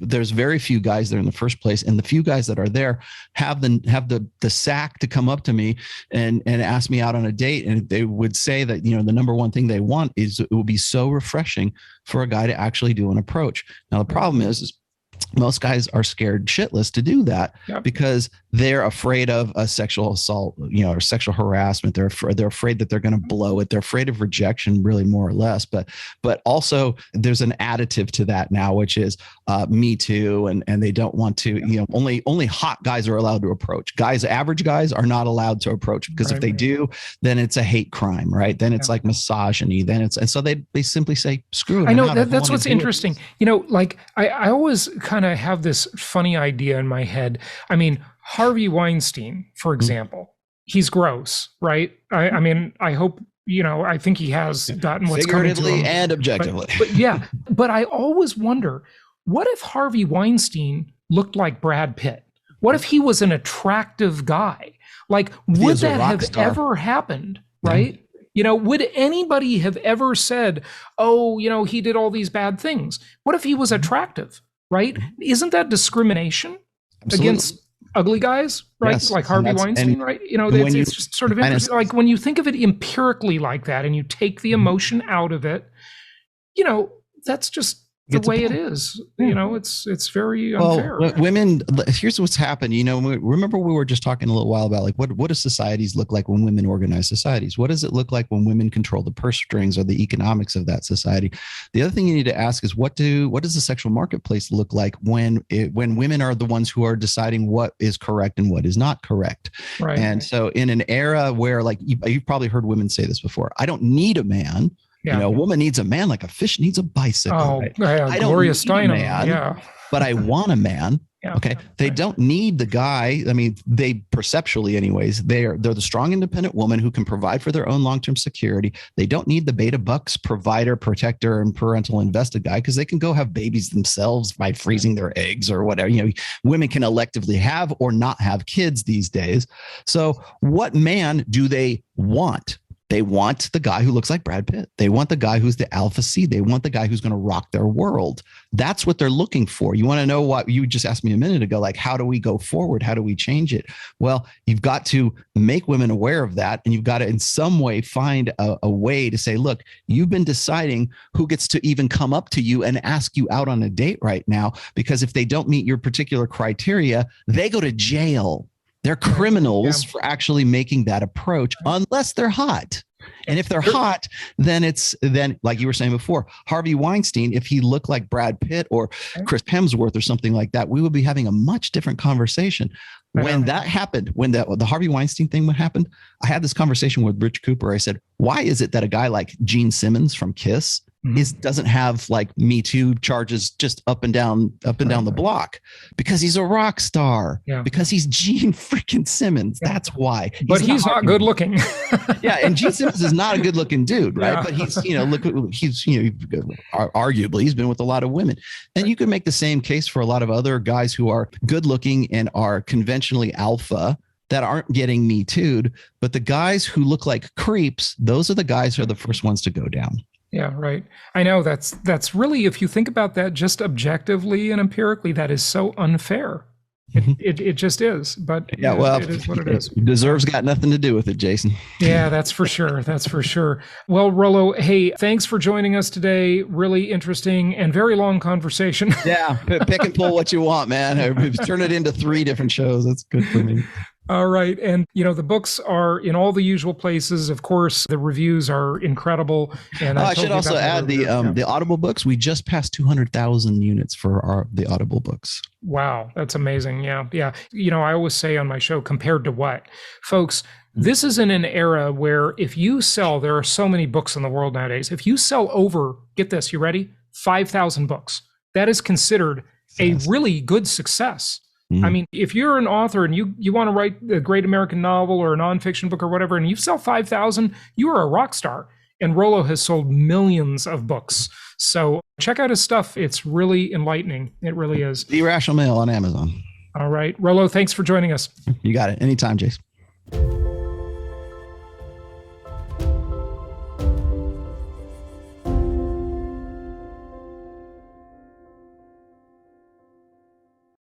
there's very few guys there in the first place. And the few guys that are there have the sack to come up to me and ask me out on a date. And they would say that, the number one thing they want is it will be so refreshing for a guy to actually do an approach. Now, the problem is most guys are scared shitless to do that because they're afraid of a sexual assault, or sexual harassment. They're afraid that they're going to blow it. They're afraid of rejection, really, more or less. But also there's an additive to that now, which is Me Too, and they don't want to. Only hot guys are allowed to approach. Average guys are not allowed to approach, because if they do, then it's a hate crime, right? Then it's like misogyny. Then and so they simply say screw it. I know that's what's interesting. Like I always kind of have this funny idea in my head. I mean, Harvey Weinstein, for example, he's gross, right? I mean, I hope, I think he has gotten what's coming to him. Figuratively and objectively. But I always wonder, what if Harvey Weinstein looked like Brad Pitt? What if he was an attractive guy? Like, would that have ever happened, right? Would anybody have ever said, oh, he did all these bad things? What if he was attractive, right? Isn't that discrimination against ugly guys, right? Yes. Like Harvey Weinstein, right? It's just sort of interesting. Like when you think of it empirically like that and you take the emotion out of it, that's just the way it is. It's very unfair. Women, here's what's happened. Remember we were just talking a little while about like what do societies look like when women organize societies? What does it look like when women control the purse strings or the economics of that society? The other thing you need to ask is what does the sexual marketplace look like when women are the ones who are deciding what is correct and what is not correct? Right. And so in an era where, like, you've probably heard women say this before, I don't need a man. A woman needs a man like a fish needs a bicycle. Oh, right? I don't Gloria Steinem. But I want a man. Okay. They don't need the guy. I mean, they perceptually anyways, they're the strong, independent woman who can provide for their own long-term security. They don't need the beta bucks provider, protector, and parental invested guy, because they can go have babies themselves by freezing their eggs or whatever. Women can electively have or not have kids these days. So what man do they want? They want the guy who looks like Brad Pitt. They want the guy who's the alpha C. They want the guy who's going to rock their world. That's what they're looking for. You want to know what you just asked me a minute ago, like, how do we go forward? How do we change it? Well, you've got to make women aware of that. And you've got to in some way find a way to say, look, you've been deciding who gets to even come up to you and ask you out on a date right now, because if they don't meet your particular criteria, they go to jail. They're criminals for actually making that approach, unless they're hot. And if they're hot, then like you were saying before, Harvey Weinstein, if he looked like Brad Pitt or Chris Hemsworth or something like that, we would be having a much different conversation. When that happened, when the Harvey Weinstein thing happened, I had this conversation with Rich Cooper. I said, why is it that a guy like Gene Simmons from Kiss doesn't have like Me Too charges just up and down the block? Because he's a rock star. Yeah. Because he's Gene freaking Simmons. That's why. But he's not good looking. Yeah, and Gene Simmons is not a good looking dude, right? Yeah. But he's, arguably he's been with a lot of women. And you could make the same case for a lot of other guys who are good looking and are conventionally alpha that aren't getting Me Too'd. But the guys who look like creeps, those are the guys who are the first ones to go down. Yeah, right. I know that's really, if you think about that just objectively and empirically, that is so unfair. It just is. But yeah, well, it is what it is. Deserve's got nothing to do with it, Jason. Yeah, that's for sure. That's for sure. Well, Rollo, hey, thanks for joining us today. Really interesting and very long conversation. Yeah, pick and pull what you want, man. Turn it into 3 different shows. That's good for me. All right. And, the books are in all the usual places. Of course, the reviews are incredible. And I should also add the Audible books. We just passed 200,000 units for the Audible books. Wow. That's amazing. Yeah. Yeah. I always say on my show, compared to what? Folks, this is in an era where if you sell, there are so many books in the world nowadays. If you sell over, get this, you ready? 5,000 books. That is considered a really good success. I mean, if you're an author and you want to write a great American novel or a nonfiction book or whatever, and you sell 5,000, you are a rock star. And Rollo has sold millions of books. So check out his stuff. It's really enlightening. It really is. The Irrational Male on Amazon. All right. Rollo, thanks for joining us. You got it. Anytime, Jason.